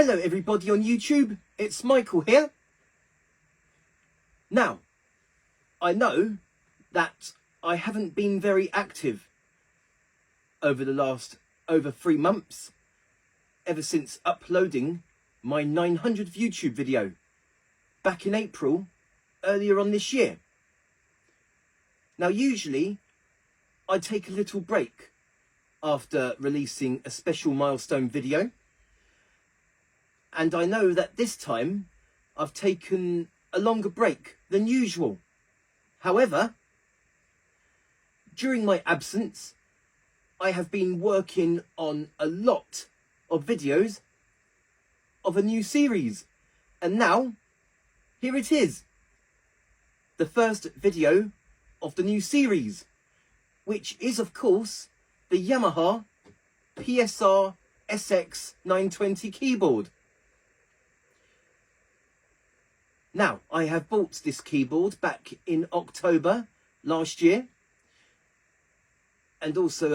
Hello everybody on YouTube, it's Michael here. Now, I know that I haven't been very active over the last over 3 months, ever since uploading my 900th YouTube video back in April earlier on this year. Now usually I take a little break after releasing a special milestone video, and I know that this time I've taken a longer break than usual. However, during my absence, I have been working on a lot of videos of a new series. And now, here it is. The first video of the new series, which is of course the Yamaha PSR-SX920 keyboard. Now, I have bought this keyboard back in October last year, and also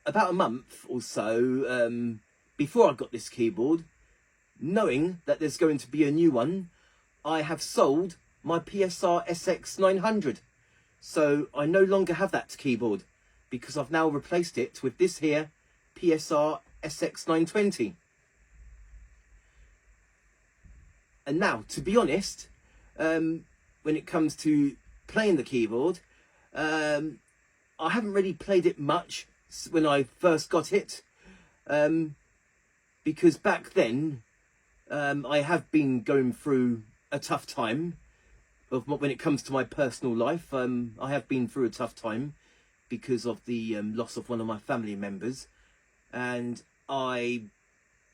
about a month or so before I got this keyboard, knowing that there's going to be a new one, I have sold my PSR-SX900. So I no longer have that keyboard because I've now replaced it with this here PSR-SX920. And now, to be honest, when it comes to playing the keyboard, I haven't really played it much when I first got it, because back then I have been going through a tough time when it comes to my personal life. I have been through a tough time because of the loss of one of my family members, and I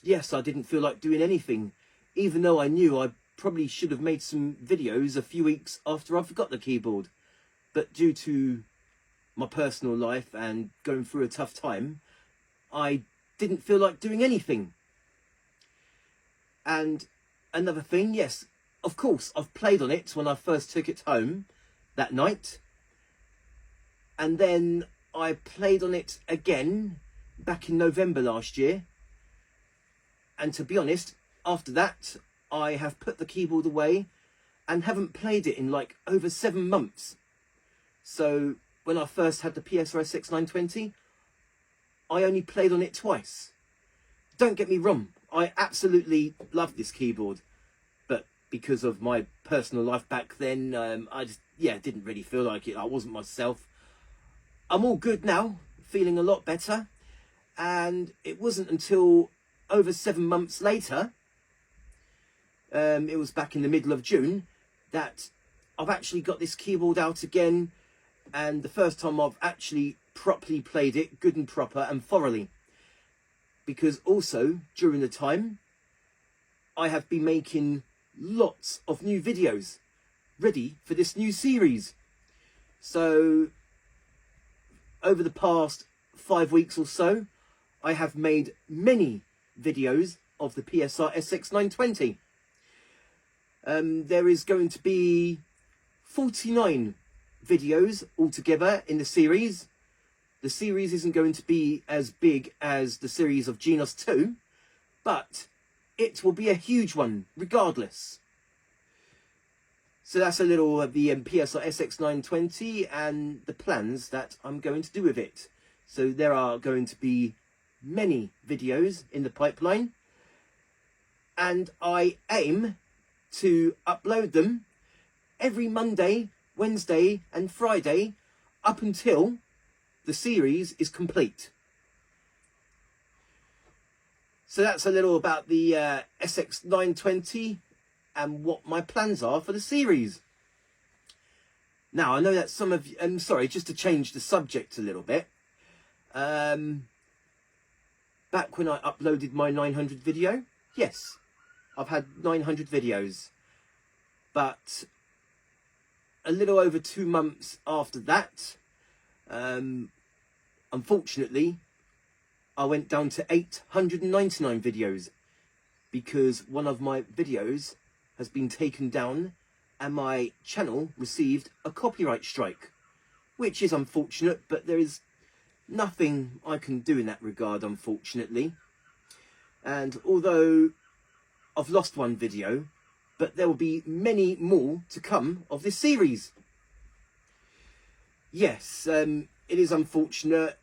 didn't feel like doing anything. Even though I knew I probably should have made some videos a few weeks after I forgot the keyboard. But due to my personal life and going through a tough time, I didn't feel like doing anything. And another thing, yes, of course, I've played on it when I first took it home that night. And then I played on it again back in November last year. And to be honest, after that, I have put the keyboard away and haven't played it in like over 7 months. So when I first had the PSR-SX920, I only played on it twice. Don't get me wrong, I absolutely love this keyboard, but because of my personal life back then, I just, didn't really feel like it. I wasn't myself. I'm all good now, feeling a lot better, and it wasn't until over 7 months later, it was back in the middle of June, that I've actually got this keyboard out again, and the first time I've actually properly played it, good and proper and thoroughly. Because also, during the time, I have been making lots of new videos ready for this new series. So, over the past 5 weeks or so, I have made many videos of the PSR-SX920. There is going to be 49 videos altogether in the series. The series isn't going to be as big as the series of Genos 2, but it will be a huge one regardless. So that's a little of the PSR-SX920 and the plans that I'm going to do with it. So there are going to be many videos in the pipeline, and I aim to upload them every Monday, Wednesday and Friday up until the series is complete. So that's a little about the SX920 and what my plans are for the series. Now, I know that some of you, sorry, just to change the subject a little bit, back when I uploaded my 900 video, yes, I've had 900 videos, but a little over 2 months after that, unfortunately, I went down to 899 videos because one of my videos has been taken down and my channel received a copyright strike, which is unfortunate, but there is nothing I can do in that regard, unfortunately. And although I've lost one video, but there will be many more to come of this series. Yes, it is unfortunate,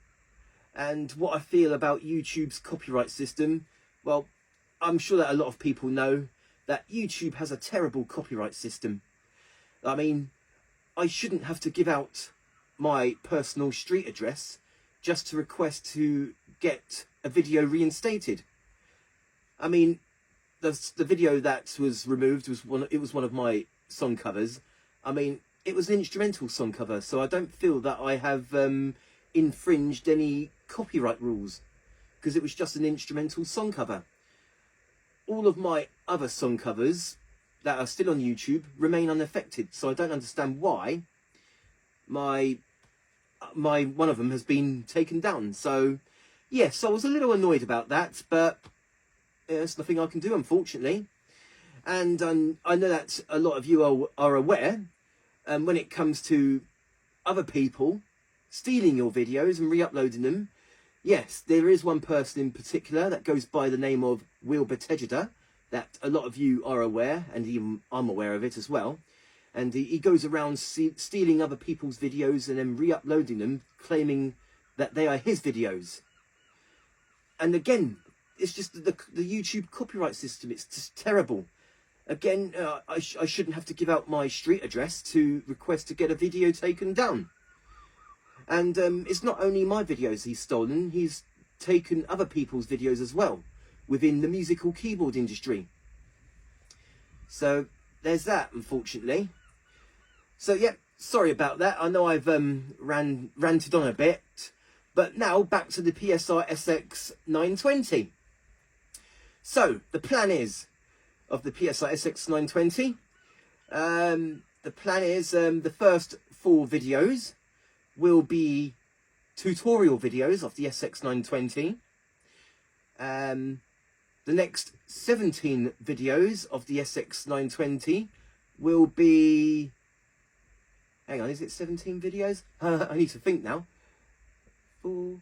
and what I feel about YouTube's copyright system, well, I'm sure that a lot of people know that YouTube has a terrible copyright system. I mean, I shouldn't have to give out my personal street address just to request to get a video reinstated. I mean, the video that was removed was one of my song covers. I mean, it was an instrumental song cover, so I don't feel that I have infringed any copyright rules, because it was just an instrumental song cover. All of my other song covers that are still on YouTube remain unaffected, so I don't understand why my one of them has been taken down. So yes, I was a little annoyed about that, but there's nothing I can do, unfortunately. And I know that a lot of you are aware, when it comes to other people stealing your videos and re-uploading them. Yes, there is one person in particular that goes by the name of Wilbur Tejeda, that a lot of you are aware, and even I'm aware of it as well. And he goes around stealing other people's videos and then re-uploading them, claiming that they are his videos. And again, it's just the YouTube copyright system. It's just terrible. Again, I shouldn't have to give out my street address to request to get a video taken down. And it's not only my videos he's stolen, he's taken other people's videos as well, within the musical keyboard industry. So there's that, unfortunately. So yeah, sorry about that. I know I've ranted on a bit, but now back to the PSR-SX920. So the plan is of the PSR-SX920. The plan is the first 4 videos will be tutorial videos of the SX920. The next 17 videos of the SX920 will be... Hang on, is it 17 videos? I need to think now. 4...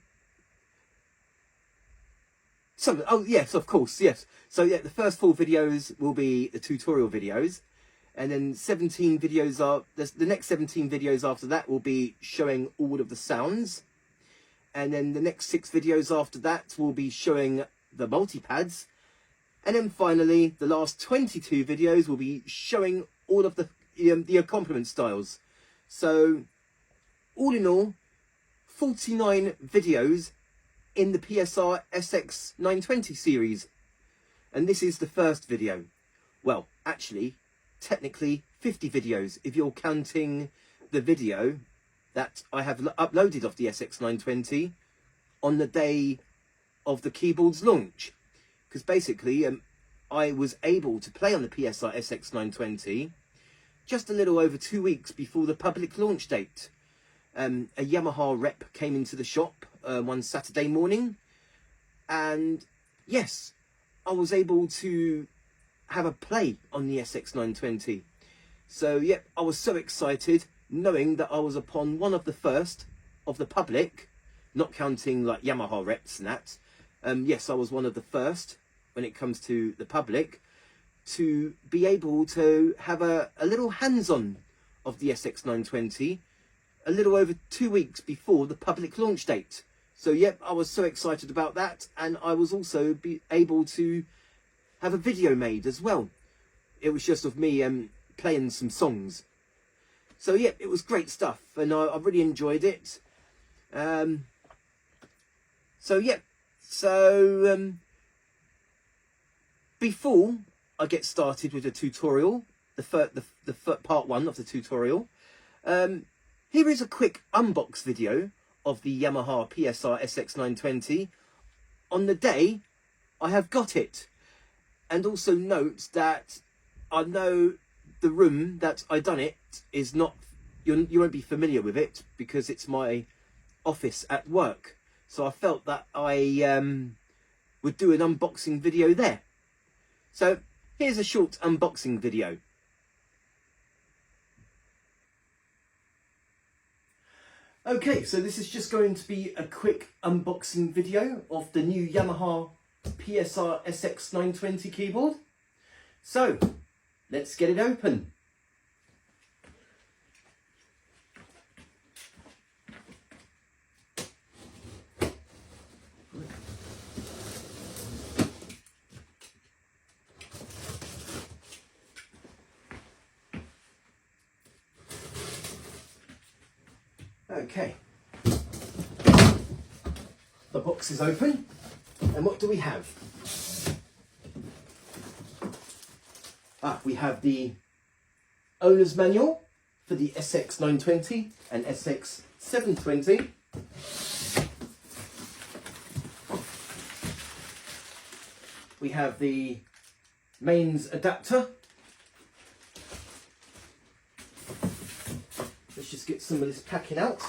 So, oh yes, of course, yes. So yeah, the first 4 videos will be the tutorial videos. And then 17 videos are... The next 17 videos after that will be showing all of the sounds. And then the next 6 videos after that will be showing the multipads. And then finally, the last 22 videos will be showing all of the accompaniment styles. So, all in all, 49 videos in the PSR-SX920 series. And this is the first video. Well, actually, technically 50 videos if you're counting the video that I have uploaded of the SX920 on the day of the keyboard's launch. Because basically I was able to play on the PSR-SX920 just a little over 2 weeks before the public launch date. A Yamaha rep came into the shop one Saturday morning, and yes, I was able to have a play on the SX920. So yeah, I was so excited knowing that I was upon one of the first of the public, not counting like Yamaha reps and that. Yes, I was one of the first when it comes to the public to be able to have a little hands-on of the SX920 a little over 2 weeks before the public launch date. So yep, I was so excited about that, and I was also able to have a video made as well. It was just of me playing some songs. So yeah, it was great stuff, and I really enjoyed it. So yeah, so before I get started with the tutorial, the part 1 of the tutorial, here is a quick unbox video of the Yamaha PSR-SX920 on the day I have got it. And also note that I know the room that I done it is not, you won't be familiar with it because it's my office at work. So I felt that I would do an unboxing video there. So here's a short unboxing video. Okay, so this is just going to be a quick unboxing video of the new Yamaha PSR-SX920 keyboard. So let's get it open. Okay, the box is open, and what do we have? We have the owner's manual for the SX920 and SX720. We have the mains adapter. Let's just get some of this packing out.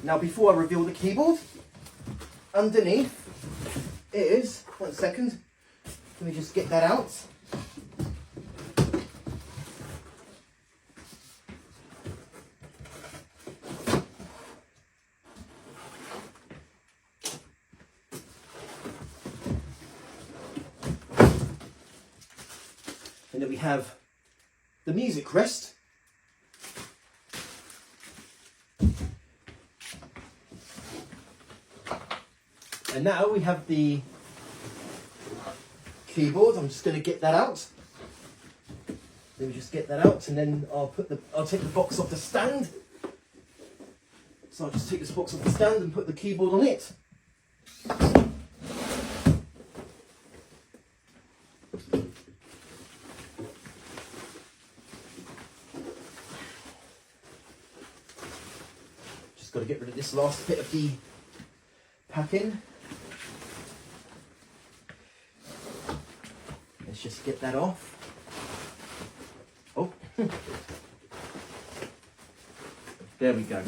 Now, before I reveal the keyboard, underneath is, one second, let me just get that out. And then we have the music rest. And now we have the keyboard. I'm just going to get that out. Let me just get that out, and then I'll take the box off the stand. So I'll just take this box off the stand and put the keyboard on it. Just got to get rid of this last bit of the packing. Let's just get that off. Oh, there we go.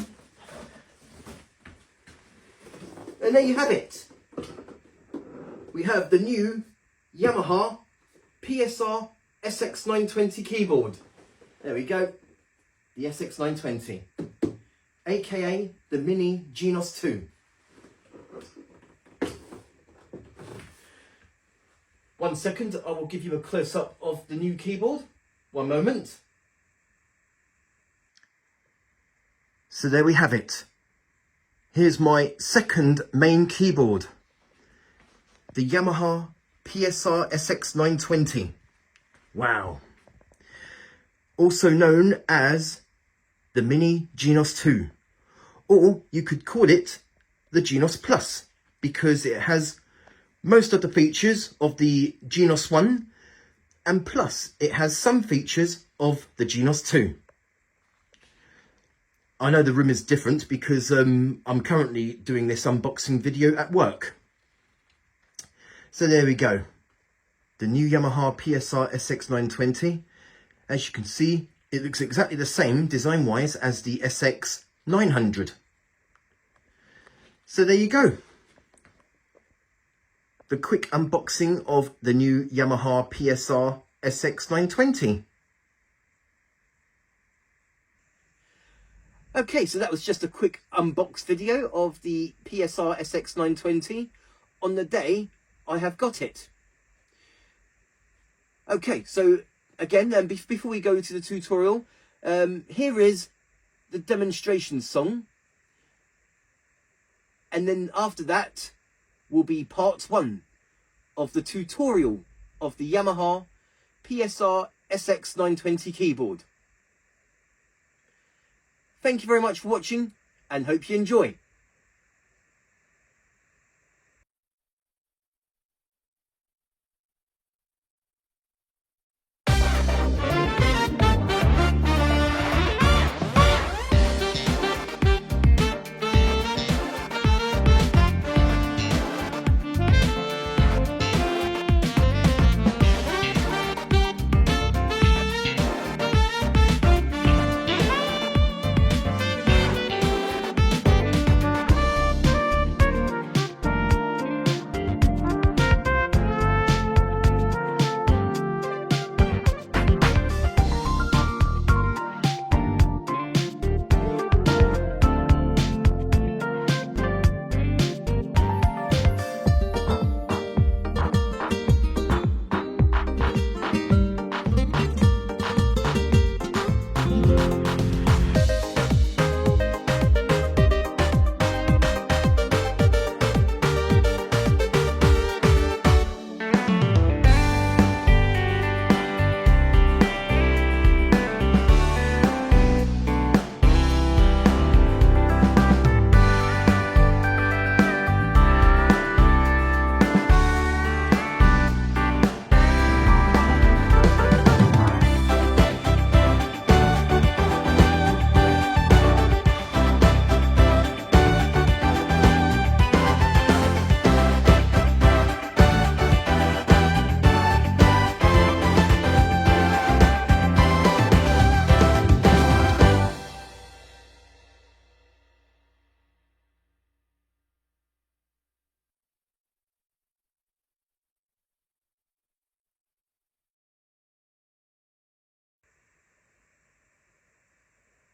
And there you have it. We have the new Yamaha PSR-SX920 keyboard. There we go. The SX920, aka the Mini Genos 2. One second, I will give you a close-up of the new keyboard. One moment. So there we have it. Here's my second main keyboard. The Yamaha PSR-SX920. Wow. Also known as the Mini Genos 2. Or you could call it the Genos Plus, because it has most of the features of the Genos 1, and plus it has some features of the Genos 2. I know the room is different because I'm currently doing this unboxing video at work. So there we go. The new Yamaha PSR-SX920. As you can see, it looks exactly the same design-wise as the SX900. So there you go. The quick unboxing of the new Yamaha PSR-SX920. Okay, so that was just a quick unbox video of the PSR-SX920 on the day I have got it. Okay, so again, before we go into the tutorial, here is the demonstration song. And then after that will be part 1 of the tutorial of the Yamaha PSR-SX920 keyboard. Thank you very much for watching, and hope you enjoy.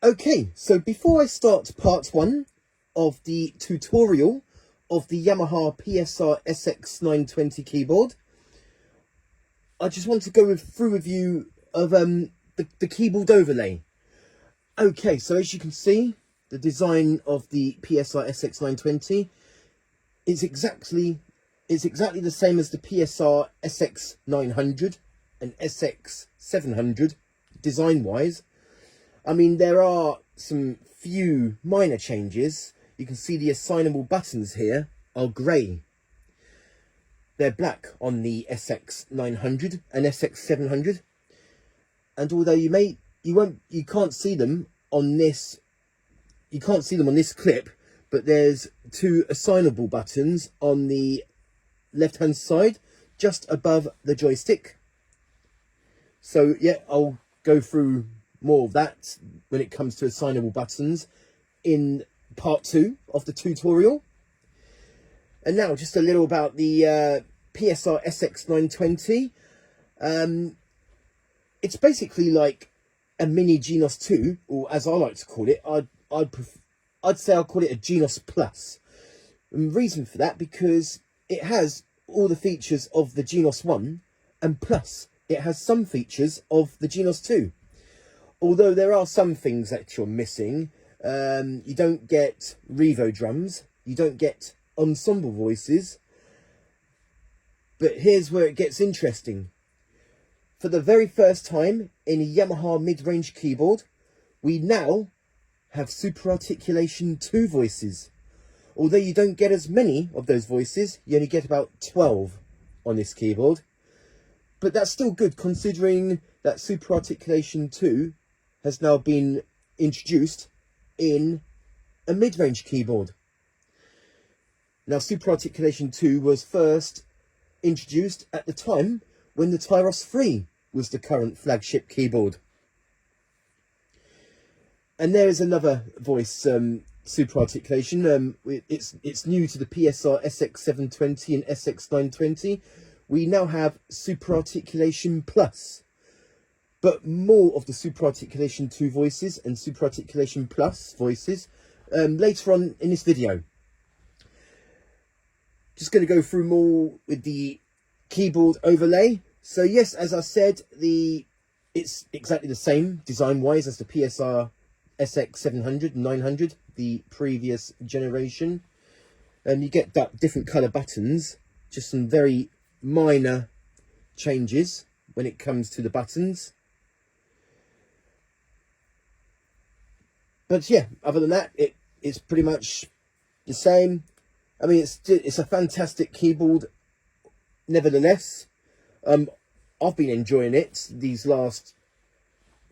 Okay, so before I start part 1 of the tutorial of the Yamaha PSR-SX920 keyboard, I just want to go through with you of the keyboard overlay. Okay, so as you can see, the design of the PSR-SX920 is exactly the same as the PSR-SX900 and SX700 design-wise. I mean, there are some few minor changes. You can see the assignable buttons here are grey. They're black on the SX900 and SX700. And although you can't see them on this clip, but there's 2 assignable buttons on the left hand side just above the joystick. So yeah, I'll go through more of that when it comes to assignable buttons in part 2 of the tutorial. And now just a little about the PSR-SX920. It's basically like a mini Genos 2, or as I like to call it, I'd say I'll call it a Genos Plus. And the reason for that, because it has all the features of the Genos 1, and plus it has some features of the Genos 2. Although there are some things that you're missing. You don't get Revo drums, you don't get ensemble voices. But here's where it gets interesting. For the very first time in a Yamaha mid-range keyboard, we now have super articulation 2 voices. Although you don't get as many of those voices, you only get about 12 on this keyboard. But that's still good, considering that super articulation 2 has now been introduced in a mid-range keyboard. Now, super articulation 2 was first introduced at the time when the Tyros 3 was the current flagship keyboard. And there is another voice super articulation. It's new to the PSR-SX720 and SX920. We now have super articulation plus. But more of the super articulation 2 voices and super articulation plus voices later on in this video. Just going to go through more with the keyboard overlay. So yes, as I said, it's exactly the same design-wise as the PSR-SX700 and 900, the previous generation. And you get that different colour buttons, just some very minor changes when it comes to the buttons. But yeah, other than that, it's pretty much the same. I mean, it's a fantastic keyboard, nevertheless. I've been enjoying it these last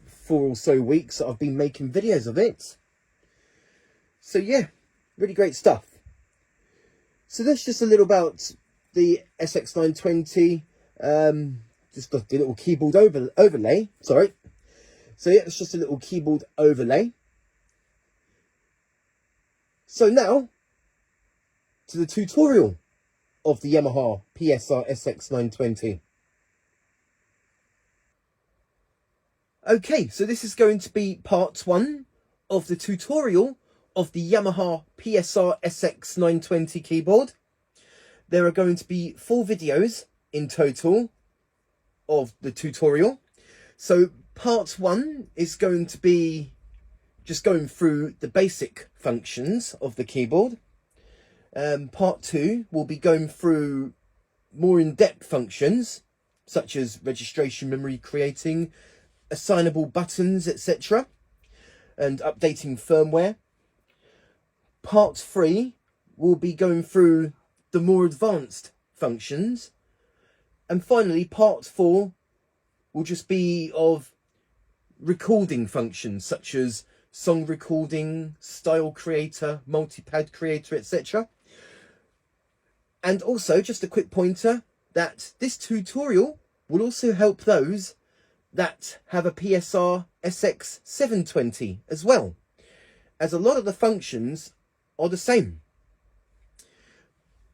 4 or so weeks that I've been making videos of it. So yeah, really great stuff. So that's just a little about the SX920. Just got the little keyboard overlay. Sorry. So yeah, it's just a little keyboard overlay. So now, to the tutorial of the Yamaha PSR-SX920. Okay, so this is going to be part 1 of the tutorial of the Yamaha PSR-SX920 keyboard. There are going to be 4 videos in total of the tutorial. So part 1 is going to be just going through the basic functions of the keyboard. Part 2 will be going through more in-depth functions, such as registration memory creating, assignable buttons, etc., and updating firmware. Part 3 will be going through the more advanced functions. And finally, part 4 will just be of recording functions, such as song recording, style creator, multipad creator, etc. And also, just a quick pointer, that this tutorial will also help those that have a PSR-SX920 as well, as a lot of the functions are the same.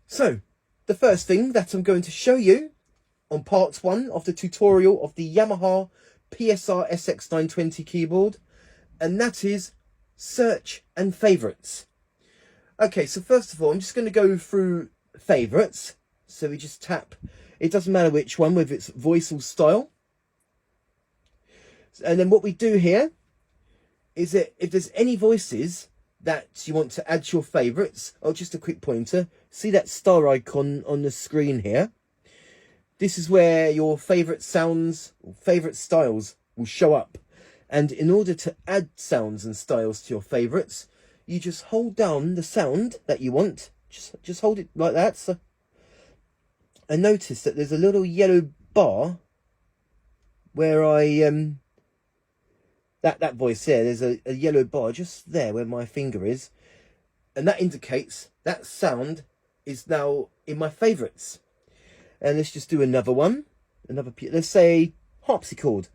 So, the first thing that I'm going to show you on part 1 of the tutorial of the Yamaha PSR-SX920 keyboard and that is search and favourites. Okay, so first of all, I'm just going to go through favourites. So we just tap, it doesn't matter which one, whether it's voice or style. And then what we do here is that if there's any voices that you want to add to your favourites, oh, just a quick pointer, see that star icon on the screen here? This is where your favourite sounds or favourite styles will show up. And in order to add sounds and styles to your favourites, you just hold down the sound that you want. Just hold it like that. So, and notice that there's a little yellow bar where that voice there, there's a yellow bar just there where my finger is. And that indicates that sound is now in my favourites. And let's just do another one. Let's say harpsichord.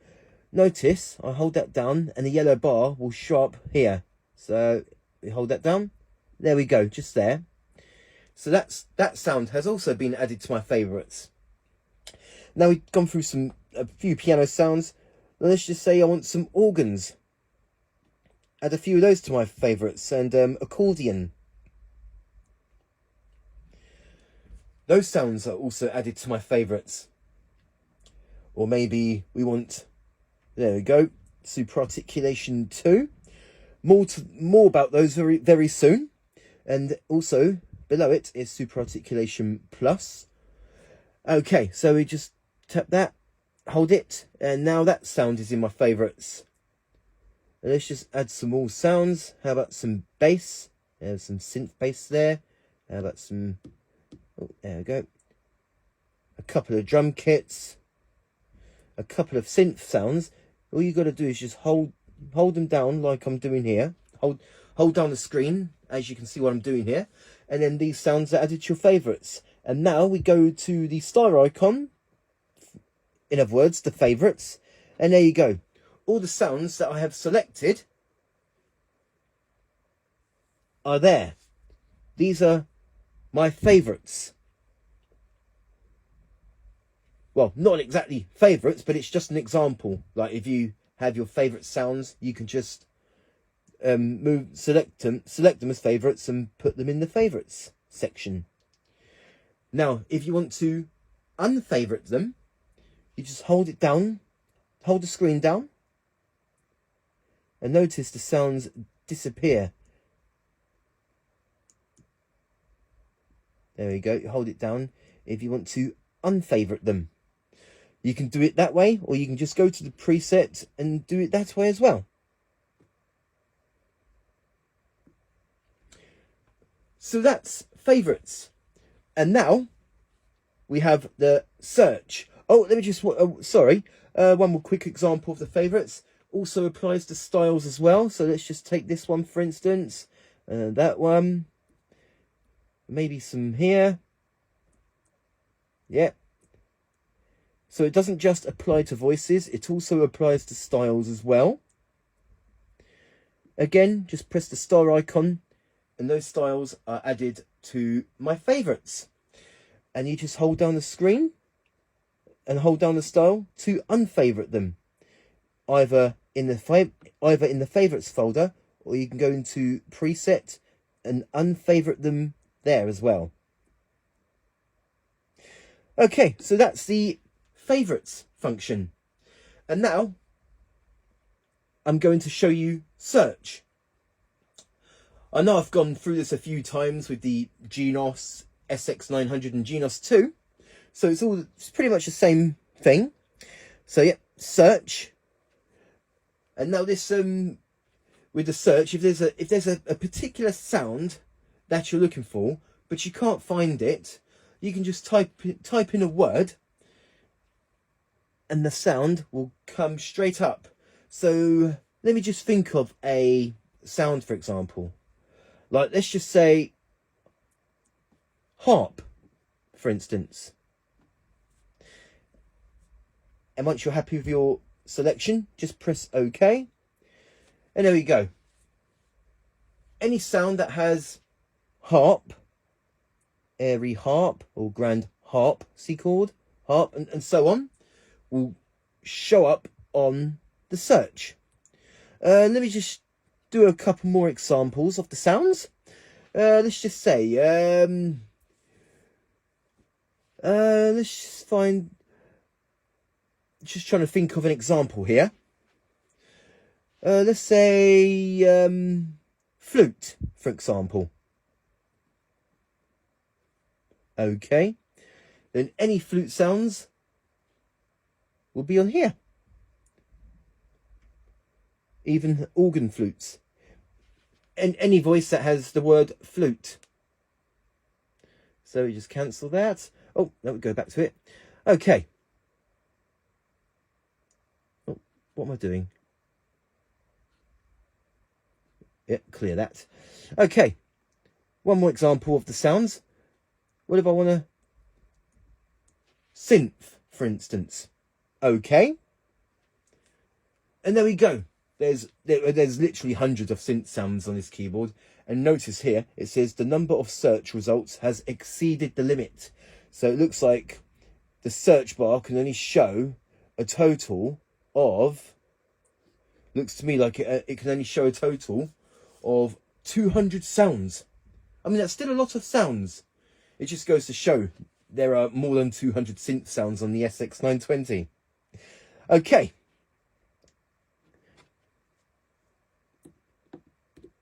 Notice I hold that down and the yellow bar will show up here. So we hold that down. There we go, just there. So that sound has also been added to my favourites. Now we've gone through a few piano sounds. Let's just say I want some organs. Add a few of those to my favourites, and accordion. Those sounds are also added to my favourites. Or maybe we want, there we go, supraarticulation 2. More about those very, very soon. And also below it is supraarticulation plus. Okay, so we just tap that, hold it, and now that sound is in my favourites. And let's just add some more sounds. How about some bass? There's some synth bass there. How about some, oh, there we go. A couple of drum kits. A couple of synth sounds. All you got to do is just hold them down like I'm doing here. Hold down the screen, as you can see what I'm doing here. And then these sounds are added to your favourites. And now we go to the star icon. In other words, the favourites. And there you go. All the sounds that I have selected are there. These are my favourites. Well, not exactly favourites, but it's just an example. Like if you have your favourite sounds, you can just select them as favourites and put them in the favourites section. Now, if you want to unfavourite them, you just hold it down, hold the screen down, and notice the sounds disappear. There we go, you hold it down if you want to unfavourite them. You can do it that way, or you can just go to the preset and do it that way as well. So that's favourites. And now we have the search. Oh, let me just, one more quick example of the favourites. Also applies to styles as well. So let's just take this one, for instance. That one. Maybe some here. Yeah. So it doesn't just apply to voices. It also applies to styles as well. Again, just press the star icon. And those styles are added to my favourites. And you just hold down the screen and hold down the style to unfavourite them. Either in the favourites folder, or you can go into preset and unfavourite them there as well. Okay, so that's the favourites function. And now I'm going to show you search. I know I've gone through this a few times with the Genos SX900 and Genos 2. So it's pretty much the same thing. So yeah, search. And now this with the search, if there's a particular sound that you're looking for, but you can't find it, you can just type in a word and the sound will come straight up. So let me just think of a sound, for example. Like, let's just say harp, for instance. And once you're happy with your selection, just press OK. And there we go. Any sound that has harp, airy harp, or grand harp, C chord, harp, and so on, will show up on the search. Let me just do a couple more examples of the sounds. Let's just say, let's just find, just trying to think of an example here. Let's say, flute, for example. Okay. Then any flute sounds will be on here. Even organ flutes. And any voice that has the word flute. So we just cancel that. Oh, now we go back to it. Okay. Oh, what am I doing? Yeah, clear that. Okay. One more example of the sounds. What if I want to synth, for instance? Okay. And there we go. There's literally hundreds of synth sounds on this keyboard. And notice here, it says the number of search results has exceeded the limit. So it looks like the search bar can only show a total of, looks to me like it can only show a total of 200 sounds. I mean, that's still a lot of sounds. It just goes to show there are more than 200 synth sounds on the SX920. Okay.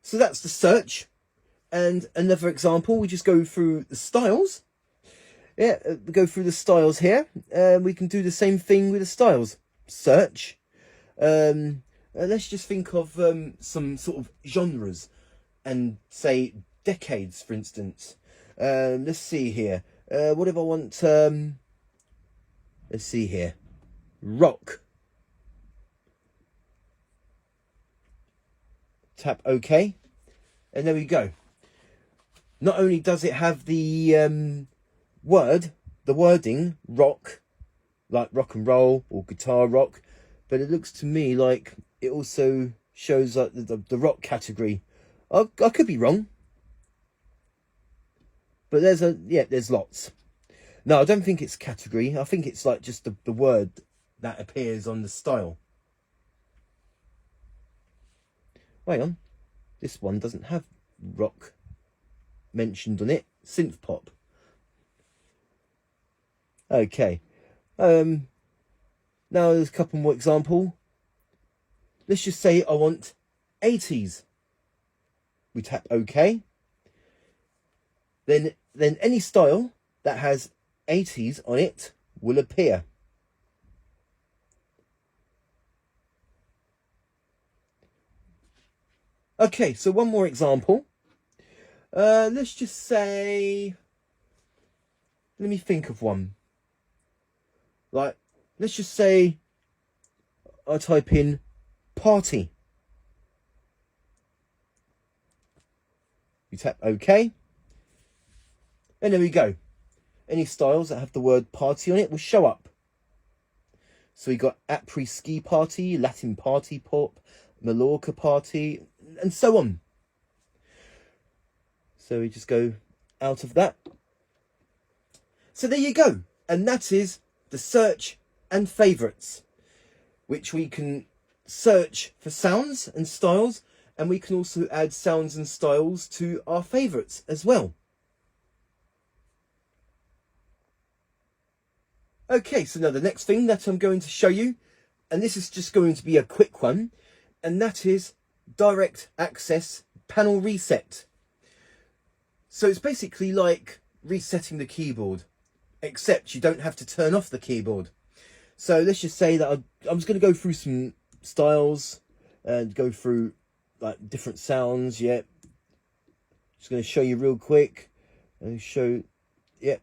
So that's the search. And another example, we just go through the styles. Yeah, we go through the styles here. We can do the same thing with the styles. Search. Let's just think of some sort of genres and say decades, for instance. Let's see here. What if I want, let's see here. Rock. Tap OK. And there we go. Not only does it have the wording, rock, like rock and roll or guitar rock, but it looks to me like it also shows like the rock category. I could be wrong. But there's lots. No, I don't think it's category. I think it's like just the word that appears on the style. Hang on. This one doesn't have rock mentioned on it. Synth pop. Okay. Now there's a couple more example. Let's just say I want 80s. We tap OK. Then any style that has 80s on it will appear. Okay, so one more example. Let's just say, let me think of one. Like, let's just say I type in party. You tap OK. And there we go. Any styles that have the word party on it will show up. So we got après-ski party, Latin party pop, Mallorca party, and so on. So we just go out of that. So there you go. And that is the search and favourites, which we can search for sounds and styles, and we can also add sounds and styles to our favourites as well. Okay, so now the next thing that I'm going to show you, and this is just going to be a quick one, and that is direct access panel reset. So it's basically like resetting the keyboard, except you don't have to turn off the keyboard. So let's just say that I'm just going to go through some styles and go through like different sounds. Yeah, just going to show you real quick and show, yeah,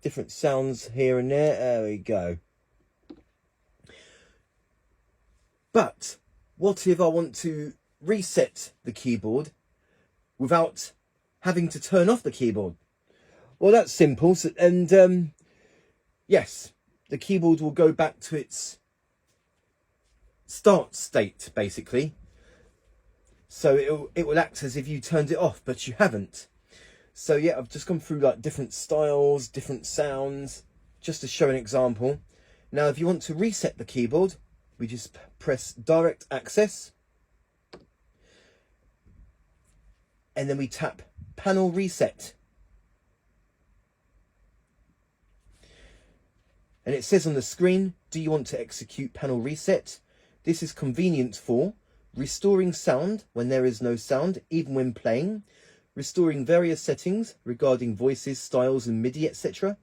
different sounds here and there. There we go. But what if I want to reset the keyboard without having to turn off the keyboard? Well, that's simple. So, and yes, the keyboard will go back to its start state, basically. So it will act as if you turned it off, but you haven't. So yeah, I've just gone through like different styles, different sounds, just to show an example. Now, if you want to reset the keyboard, we just press direct access. and then we tap panel reset. And it says on the screen, do you want to execute panel reset? This is convenient for restoring sound when there is no sound, even when playing, restoring various settings regarding voices, styles and MIDI, etc.,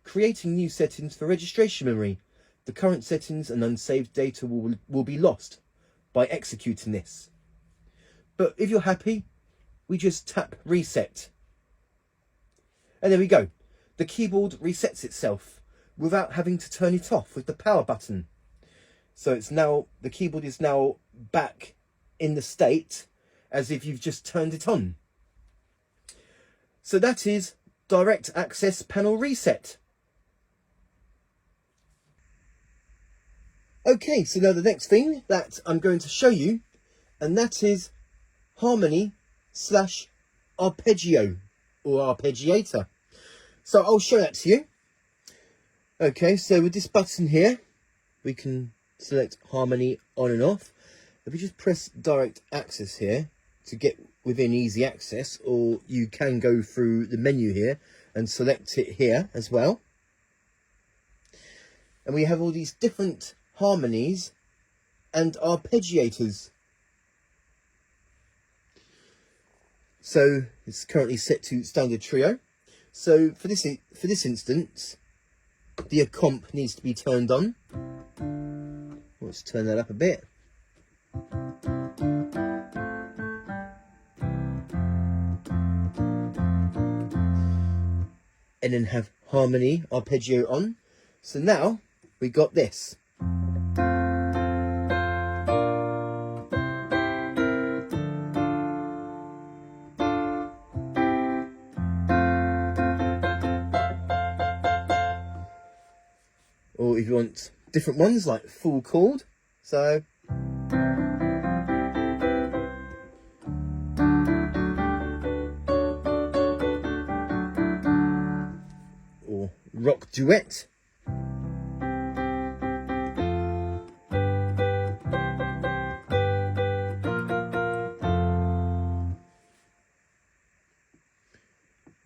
creating new settings for registration memory. The current settings and unsaved data will be lost by executing this. But if you're happy, we just tap reset. And there we go. The keyboard resets itself without having to turn it off with the power button. So it's now, the keyboard is now back in the state as if you've just turned it on. So that is direct access panel reset. Okay, so now the next thing that I'm going to show you, and that is harmony / arpeggio or arpeggiator. So I'll show that to you. Okay, so with this button here, we can select harmony on and off. If we just press direct access here to get within easy access, or you can go through the menu here and select it here as well. And we have all these different harmonies and arpeggiators. So it's currently set to standard trio. So for this instance, the comp needs to be turned on. Let's turn that up a bit. And then have harmony arpeggio on. So now we got this. Or if you want different ones like full chord, so or rock duet.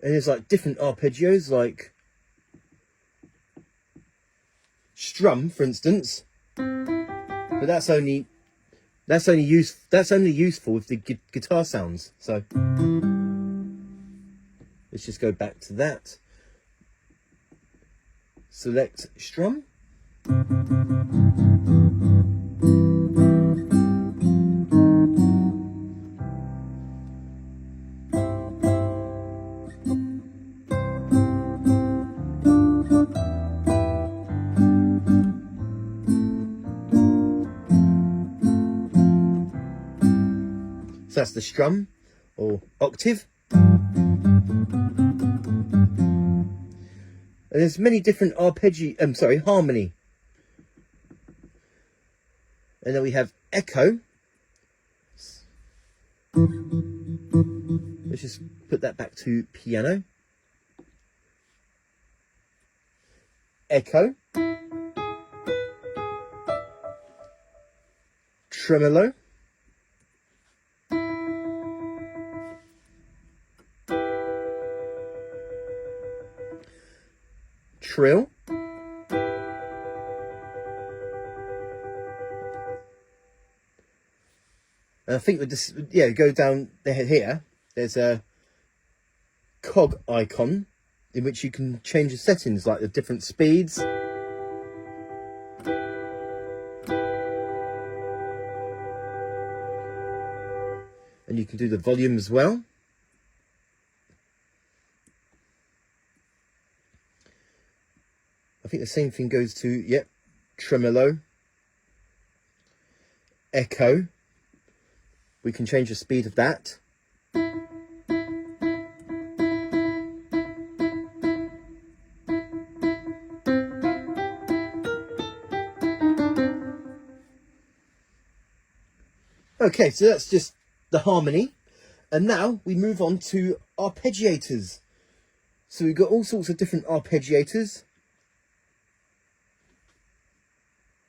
And there's like different arpeggios, like strum, for instance, but that's only useful with the guitar sounds. So let's just go back to that. Select strum. So that's the strum or octave. And there's many different harmony. And then we have echo. Let's just put that back to piano. Echo. Tremolo. Trill. And I think with this, yeah, go down there here, there's a cog icon in which you can change the settings, like the different speeds. And you can do the volume as well. I think the same thing goes to, yep, tremolo, echo. We can change the speed of that. Okay, so that's just the harmony. And now we move on to arpeggiators. So we've got all sorts of different arpeggiators.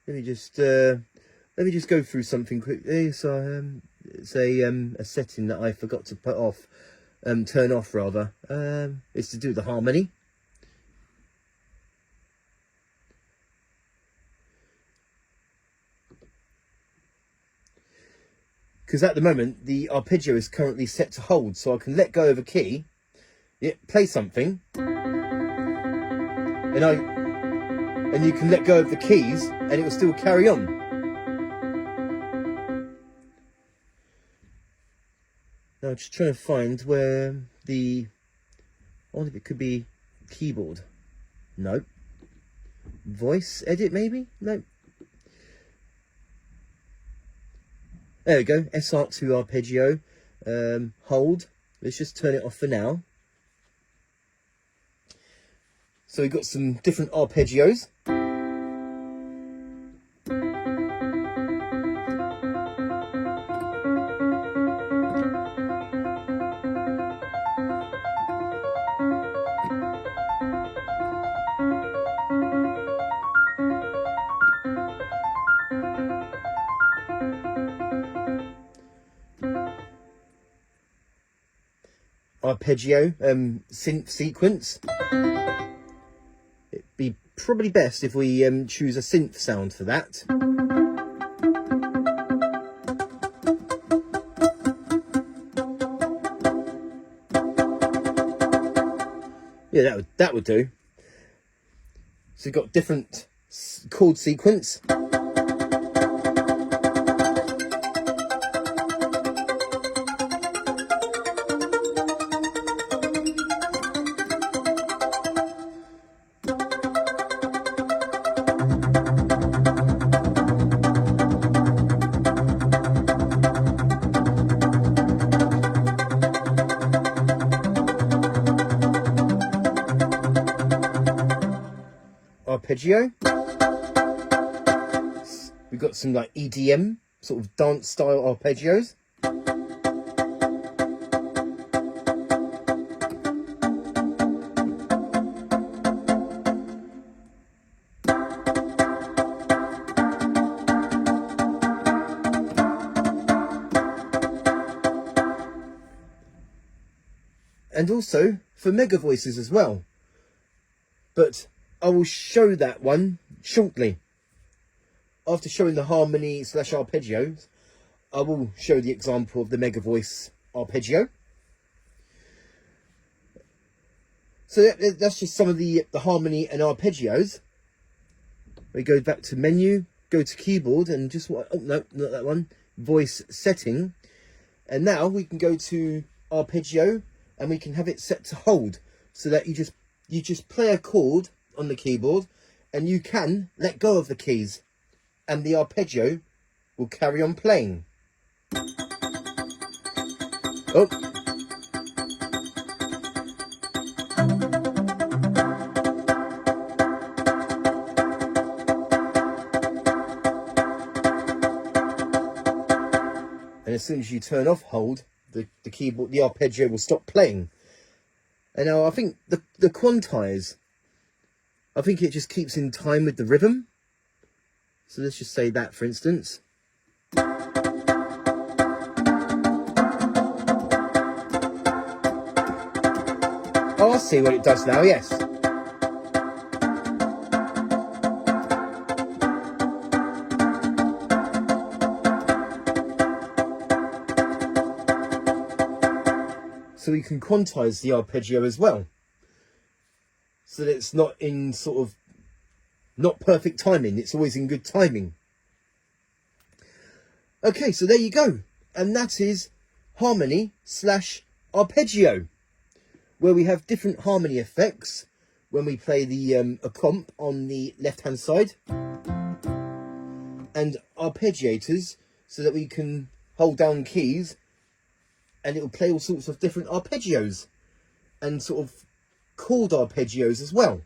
Let me just go through something quickly. So It's a setting that I forgot to put off, turn off rather. It's to do the harmony. Because at the moment the arpeggio is currently set to hold, so I can let go of a key, play something, and you can let go of the keys and it will still carry on. Now I'm just trying to find where I wonder if it could be keyboard. No. Voice edit maybe? No. There we go, S.Art to Arpeggio, hold. Let's just turn it off for now. So we've got some different arpeggios. Arpeggio, synth sequence. It'd be probably best if we choose a synth sound for that. Yeah, that would do. So you've got different chord sequence. Arpeggio. We've got some like EDM, sort of dance style arpeggios. And also for mega voices as well. But I will show that one shortly. After showing the harmony / arpeggios, I will show the example of the mega voice arpeggio. So that's just some of the harmony and arpeggios. We go back to menu, go to keyboard, and just oh no, not that one. Voice setting, and now we can go to arpeggio, and we can have it set to hold, so that you just play a chord on the keyboard and you can let go of the keys and the arpeggio will carry on playing. Oh. And as soon as you turn off hold, the keyboard, the arpeggio will stop playing. And now I think the quantize, I think it just keeps in time with the rhythm. So let's just say that, for instance. Oh, I see what it does now, yes. So we can quantize the arpeggio as well, so that it's not in sort of not perfect timing, it's always in good timing. Okay, so there you go, and that is harmony / arpeggio, where we have different harmony effects when we play the a comp on the left hand side, and arpeggiators so that we can hold down keys and it will play all sorts of different arpeggios and sort of chord arpeggios as well.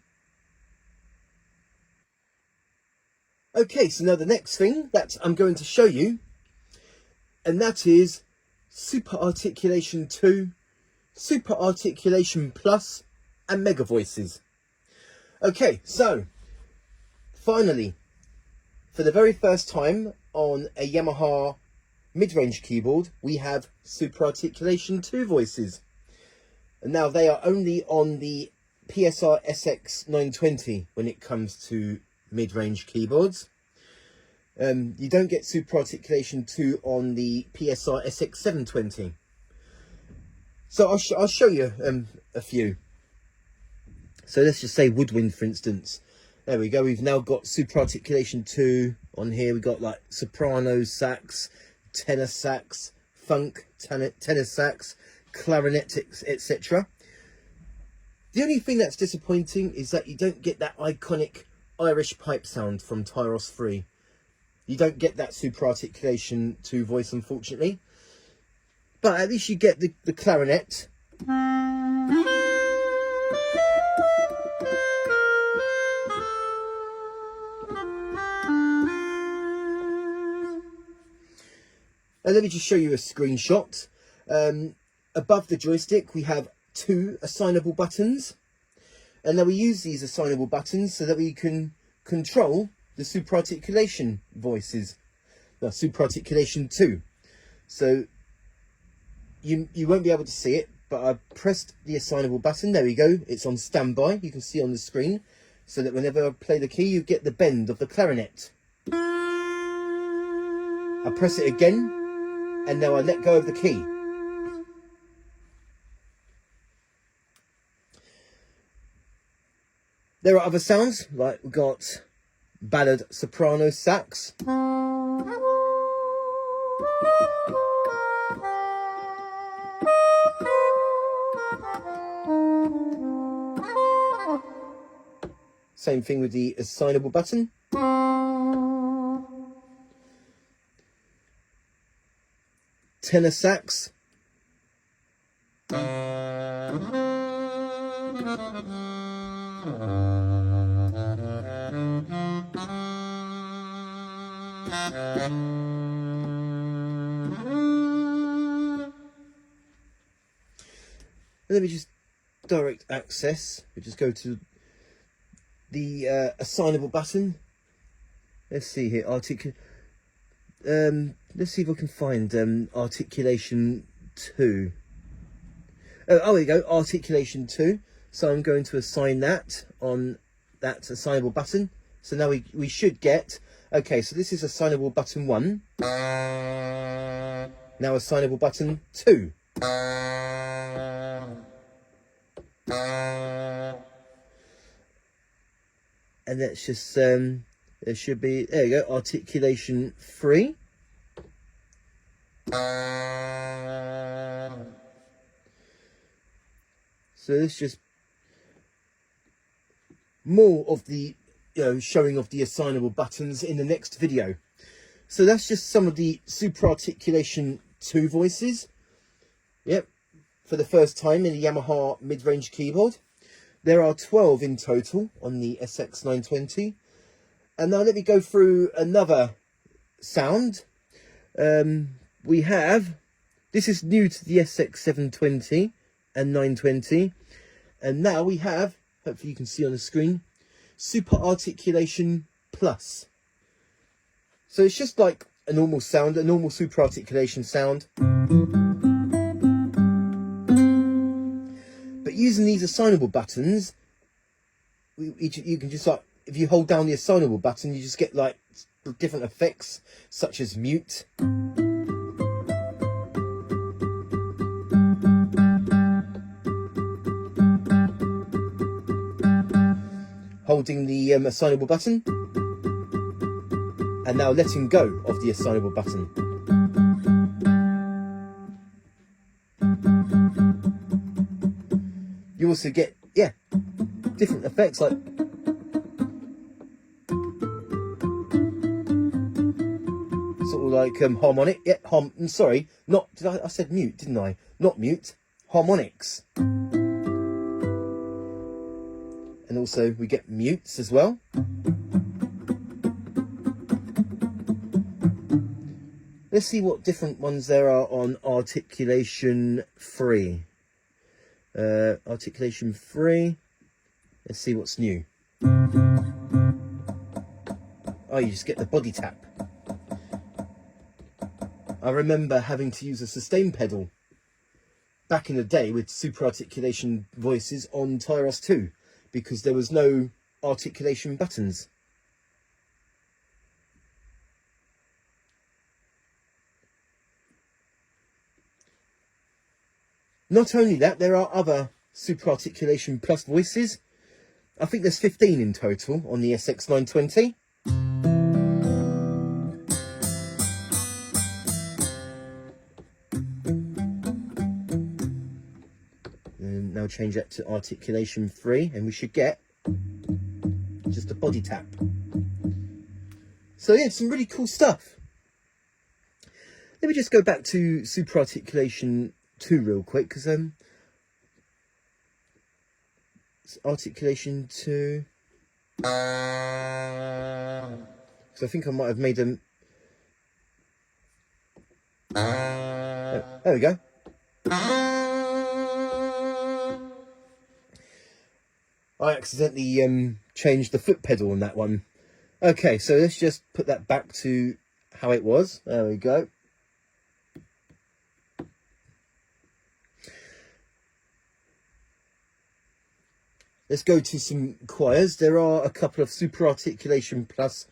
Okay, so now the next thing that I'm going to show you, and that is super articulation 2, super articulation plus, and mega voices. Okay, so finally, for the very first time on a Yamaha mid-range keyboard, we have super articulation 2 voices. And now they are only on the PSR-SX920 when it comes to mid-range keyboards. You don't get super articulation 2 on the PSR-SX920. So I'll show you a few. So let's just say woodwind, for instance. There we go. We've now got super articulation 2 on here. We've got like soprano sax, tenor sax, funk, tenor sax, clarinet, etc. The only thing that's disappointing is that you don't get that iconic Irish pipe sound from Tyros 3. You don't get that super articulation 2 voice, unfortunately. But at least you get the clarinet. And let me just show you a screenshot. Above the joystick, we have 2 assignable buttons. And now we use these assignable buttons so that we can control the super articulation voices. The super articulation 2. So you won't be able to see it, but I've pressed the assignable button. There we go. It's on standby. You can see on the screen. So that whenever I play the key, you get the bend of the clarinet. I press it again. And now I let go of the key. There are other sounds, like we've got ballad soprano sax. Same thing with the assignable button. Tenor sax. Let me just direct access. We just go to the assignable button. Let's see here. Let's see if I can find articulation 2. Oh, there you go. Articulation 2. So I'm going to assign that on that assignable button. So now we should get. Okay, so this is assignable button 1. Now assignable button 2. And let's just there should be, there you go, articulation 3. So this just more of the showing of the assignable buttons in the next video. So that's just some of the super articulation 2 voices. Yep, for the first time in the Yamaha mid-range keyboard. There are 12 in total on the SX920. And now let me go through another sound. We have, this is new to the SX720 and 920. And now we have, hopefully you can see on the screen, Super Articulation Plus. So it's just like a normal sound, a normal super articulation sound. But using these assignable buttons, you can just like, if you hold down the assignable button, you just get like different effects, such as mute. Holding the assignable button. And now letting go of the assignable button. You also get, yeah, different effects like sort of like harmonic. Yeah, sorry, not, I said mute, didn't I? Not mute, harmonics. And also we get mutes as well. Let's see what different ones there are on articulation 3. Articulation 3. Let's see what's new. Oh, you just get the body tap. I remember having to use a sustain pedal back in the day with super articulation voices on Tyros 2 because there was no articulation buttons. Not only that, there are other super articulation plus voices. I think there's 15 in total on the SX920. And now change that to articulation 3 and we should get just a body tap. So yeah, some really cool stuff. Let me just go back to super articulation 2 real quick, because articulation 2, so I think I might have made them. There we go. I accidentally changed the foot pedal on that one. Okay, so let's just put that back to how it was. There we go. Let's go to some choirs. There are a couple of super articulation plus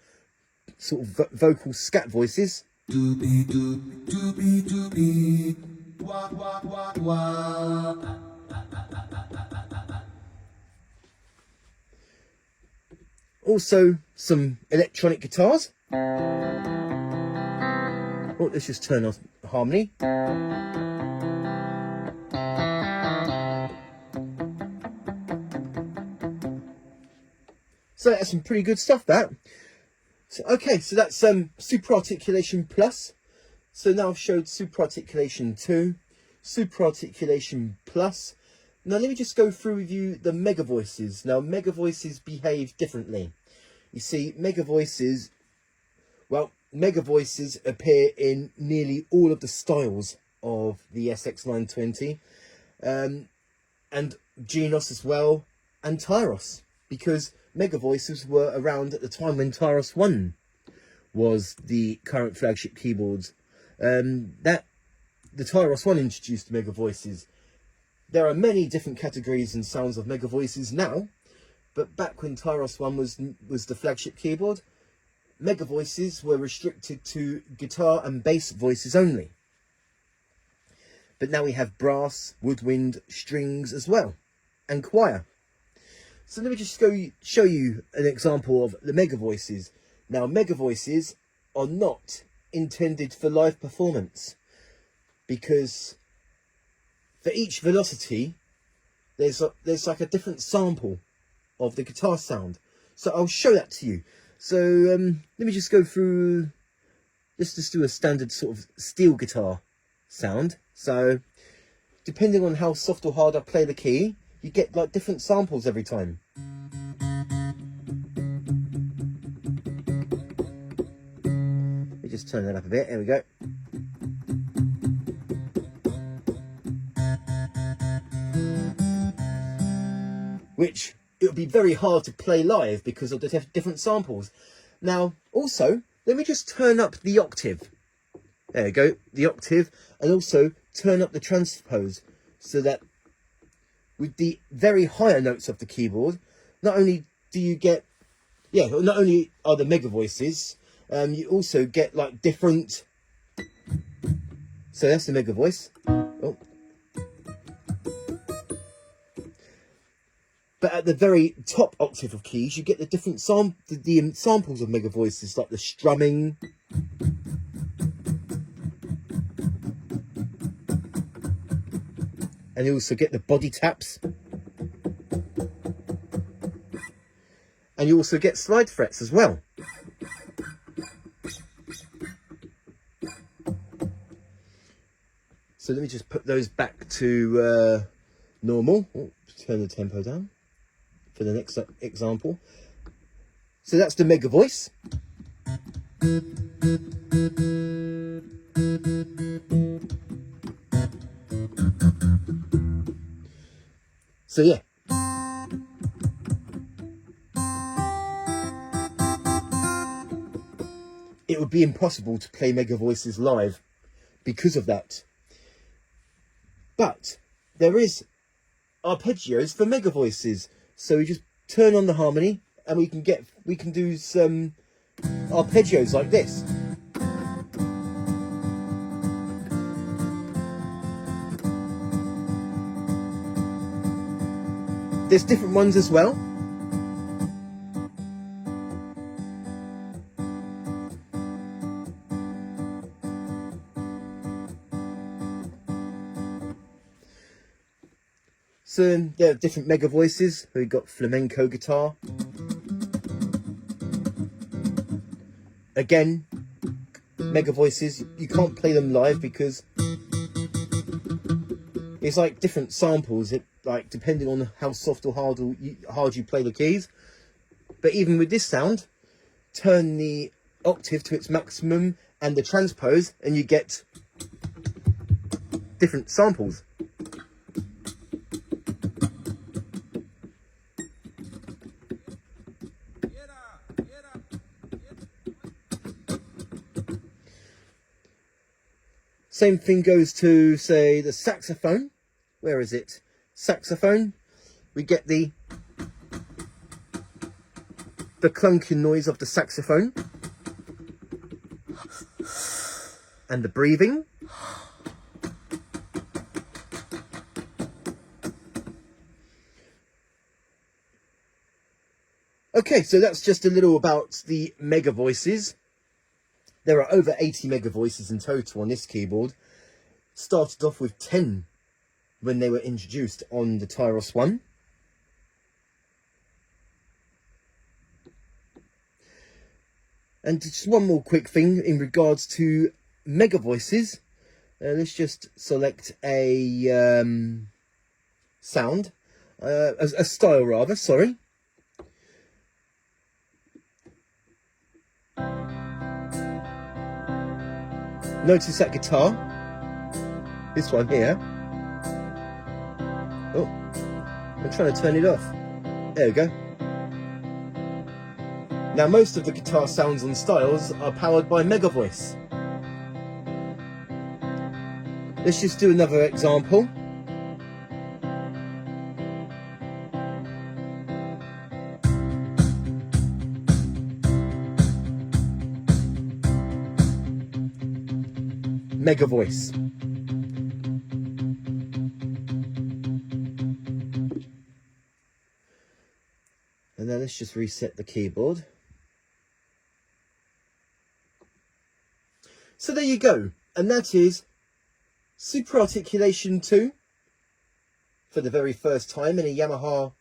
sort of vocal scat voices. Doobie doop, doobie doobie, wah wah wah wah. Also some electronic guitars. Oh, let's just turn off harmony. So that's some pretty good stuff, that. So, okay, so that's super articulation plus. So now I've showed super articulation 2, super articulation plus. Now let me just go through with you the mega voices. Now mega voices behave differently. You see, mega voices appear in nearly all of the styles of the SX920, and Genos as well, and Tyros, because mega voices were around at the time when Tyros 1 was the current flagship keyboards. The Tyros 1 introduced mega voices. There are many different categories and sounds of mega voices now, but back when Tyros 1 was the flagship keyboard, mega voices were restricted to guitar and bass voices only. But now we have brass, woodwind, strings as well, and choir. So let me just show you an example of the mega voices. Now, mega voices are not intended for live performance, because for each velocity, there's like a different sample of the guitar sound. So I'll show that to you. So let me just go through. Let's just do a standard sort of steel guitar sound. So depending on how soft or hard I play the key, you get like different samples every time. Let me just turn that up a bit. There we go. Which it would be very hard to play live because of the different samples. Now, also, let me just turn up the octave. There we go, the octave, and also turn up the transpose, so that with the very higher notes of the keyboard, not only do you get, not only are the mega voices, you also get like different. So that's the mega voice. Oh. But at the very top octave of keys, you get the different samples of mega voices, like the strumming. And you also get the body taps. And you also get slide frets as well. So let me just put those back to normal. Oh, turn the tempo down for the next example. So that's the mega voice. So yeah. It would be impossible to play mega voices live because of that. But there is arpeggios for mega voices, so we just turn on the harmony and we can do some arpeggios like this. There's different ones as well. So there are different mega voices. We've got flamenco guitar. Again, mega voices, you can't play them live because it's like different samples, like depending on how soft or hard you play the keys. But even with this sound, turn the octave to its maximum and the transpose and you get different samples. Same thing goes to, say, the saxophone. Where is it? Saxophone. We get the clunking noise of the saxophone. And the breathing. Okay, so that's just a little about the mega voices. There are over 80 mega voices in total on this keyboard. Started off with 10 when they were introduced on the Tyros 1. And just one more quick thing in regards to mega voices. Let's just select a sound, a style rather, sorry. Notice that guitar, this one here. Oh, I'm trying to turn it off. There we go. Now most of the guitar sounds on styles are powered by mega voice. Let's just do another example. Mega voice. And then let's just reset the keyboard. So there you go. And that is Super Articulation 2 for the very first time in a Yamaha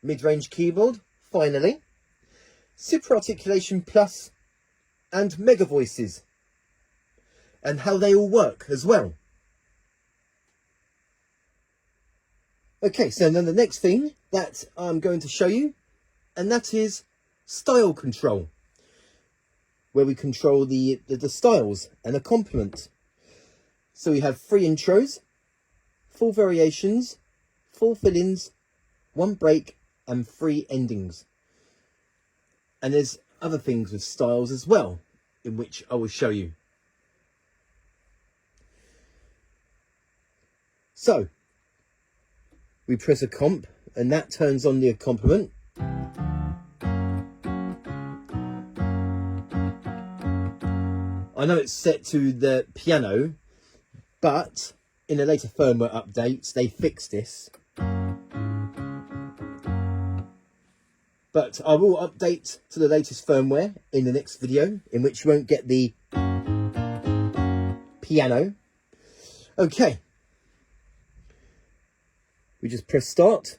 mid-range keyboard, finally. Super Articulation Plus and Mega Voices. And how they all work as well. Okay, so then the next thing that I'm going to show you, and that is style control, where we control the styles and a complement. So we have 3 intros, 4 variations, 4 fill-ins, 1 break, and 3 endings. And there's other things with styles as well, in which I will show you. So, we press a comp, and that turns on the accompaniment. I know it's set to the piano, but in the later firmware updates, they fixed this. But I will update to the latest firmware in the next video, in which you won't get the piano. Okay. We just press start.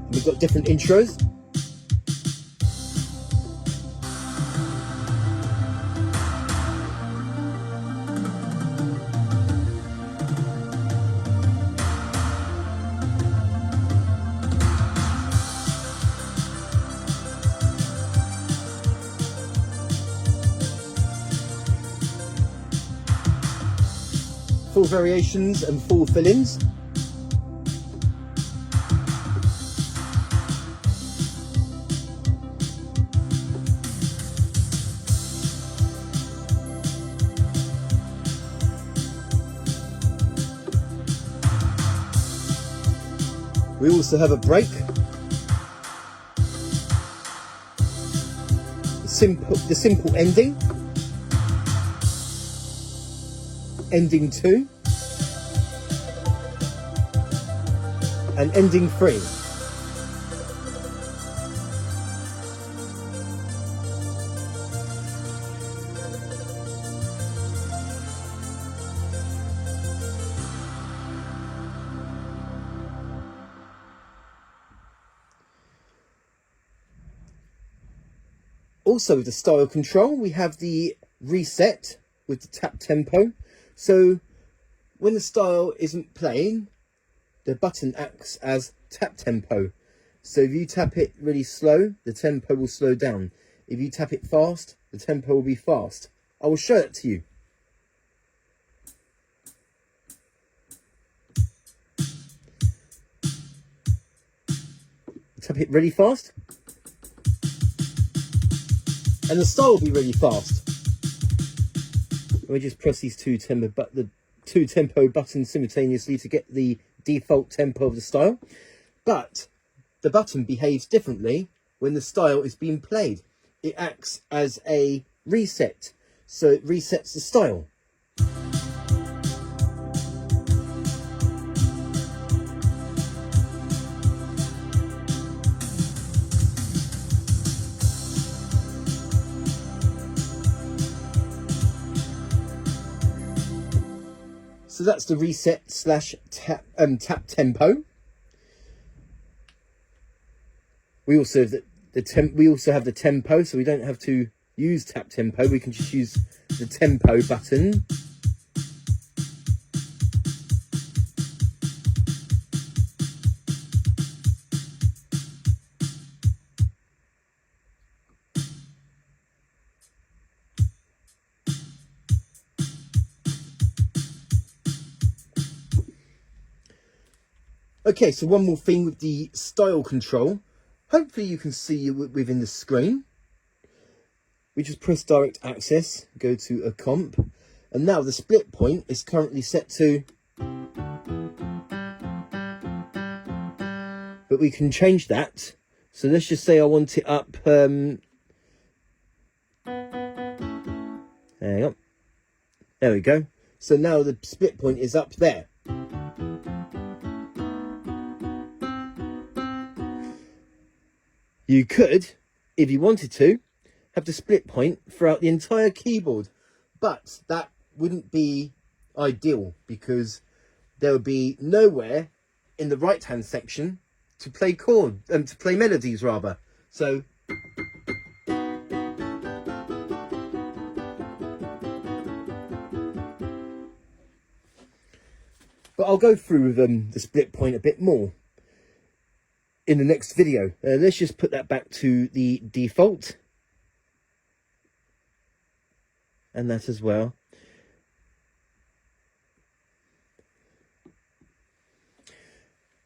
We've got different intros. Full variations and full fill-ins. We also have a break. The simple ending. Ending 2. And ending 3. Also with the style control, we have the reset with the tap tempo. So when the style isn't playing, the button acts as tap tempo. So if you tap it really slow, the tempo will slow down. If you tap it fast, the tempo will be fast. I will show it to you. Tap it really fast, and the style will be really fast. Let me just press these two tempo buttons simultaneously to get the default tempo of the style. But the button behaves differently when the style is being played. It acts as a reset, so it resets the style. So that's the reset slash tap tempo. We also have the tempo, so we don't have to use tap tempo. We can just use the tempo button. Okay, so one more thing with the style control. Hopefully you can see within the screen. We just press direct access, go to a comp, and now the split point is currently set to, but we can change that. So let's just say I want it up, hang on, there we go. So now the split point is up there. You could, if you wanted to, have the split point throughout the entire keyboard, but that wouldn't be ideal because there would be nowhere in the right hand section to play chords and to play melodies rather. So but I'll go through the split point a bit more in the next video. Let's just put that back to the default, and that as well.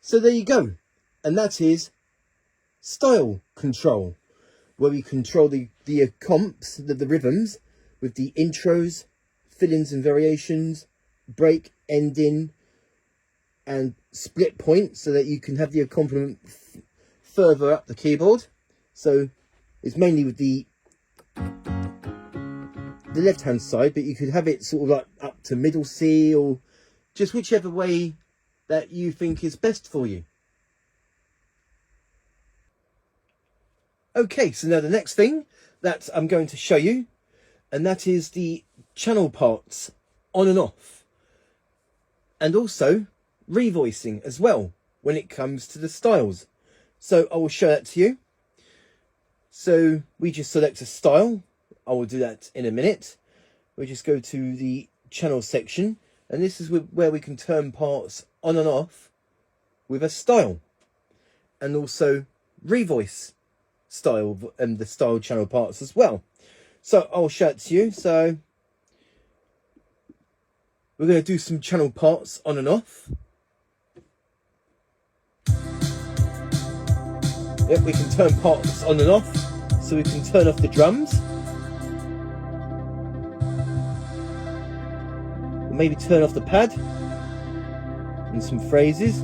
So there you go, and that is style control, where we control the comps, the rhythms, with the intros, fill-ins and variations, break, ending, and split point, so that you can have the accompaniment further up the keyboard. So it's mainly with the left hand side, but you could have it sort of like up to middle C, or just whichever way that you think is best for you. Okay, so now the next thing that I'm going to show you, and that is the channel parts on and off, and also revoicing as well when it comes to the styles. So I will show that to you. So we just select a style. I will do that in a minute. We just go to the channel section, and this is where we can turn parts on and off with a style, and also revoice style and the style channel parts as well. So I'll show it to you. So we're going to do some channel parts on and off. Yep, we can turn parts on and off. So we can turn off the drums. Or maybe turn off the pad and some phrases.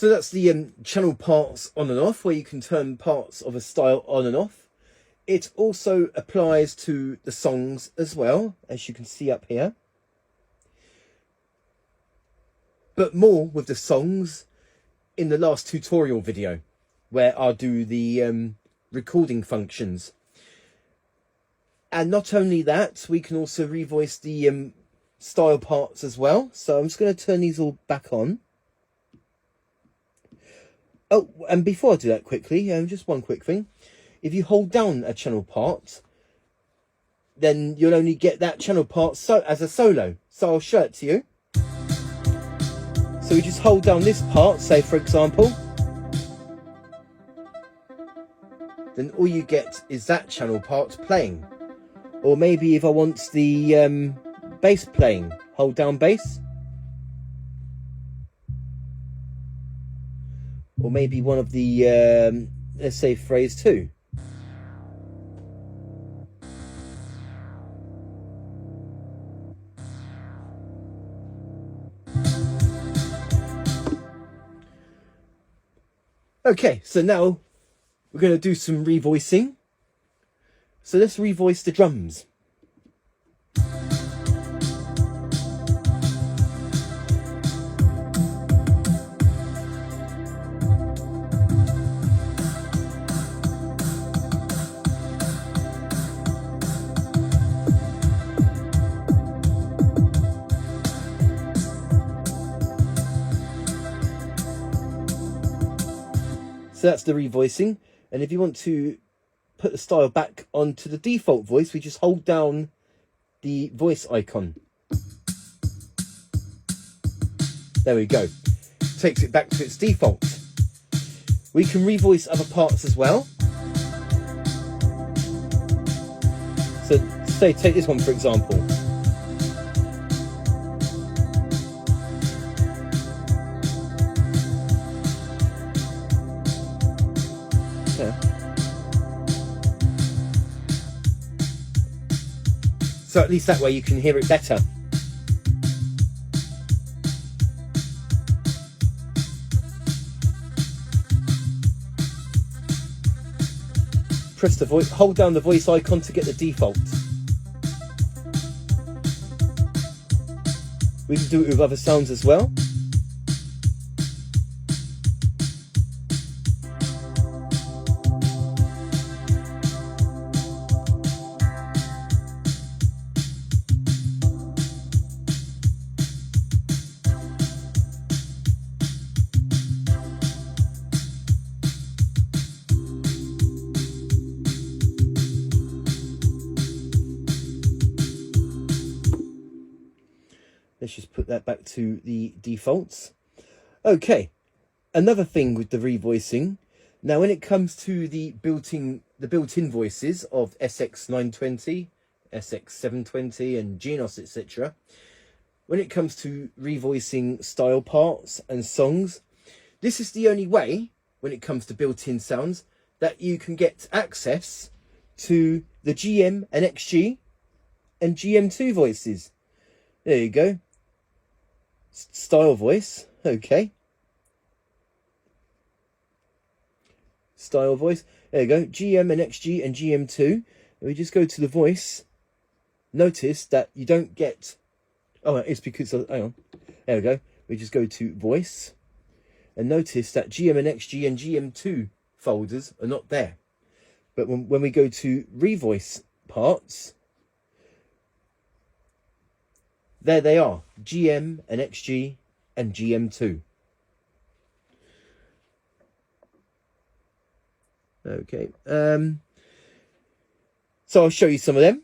So that's the channel parts on and off, where you can turn parts of a style on and off. It also applies to the songs as well, as you can see up here. But more with the songs in the last tutorial video, where I'll do the recording functions. And not only that, we can also revoice the style parts as well. So I'm just going to turn these all back on. Oh, and before I do that quickly, just one quick thing. If you hold down a channel part, then you'll only get that channel part as a solo. So I'll show it to you. So we just hold down this part, say for example. Then all you get is that channel part playing. Or maybe if I want the bass playing, hold down bass. Or maybe one of the, let's say phrase 2. Okay, so now we're going to do some revoicing. So let's revoice the drums. So that's the revoicing. And if you want to put the style back onto the default voice, we just hold down the voice icon. There we go. Takes it back to its default. We can revoice other parts as well. So say take this one for example. So at least that way you can hear it better. Press the voice, hold down the voice icon to get the default. We can do it with other sounds as well. Let's just put that back to the defaults. Okay, another thing with the revoicing. Now, when it comes to the built-in voices of SX920, SX720, and Genos, etc., when it comes to revoicing style parts and songs, this is the only way, when it comes to built-in sounds, that you can get access to the GM and XG and GM2 voices. There you go. Style voice, okay. Style voice, there you go. GM and XG and GM2. And we just go to the voice. Notice that you don't get... Oh, it's because... Hang on. There we go. We just go to voice. And notice that GM and XG and GM2 folders are not there. But when we go to revoice parts... There they are, GM and XG and GM2. Okay, so I'll show you some of them.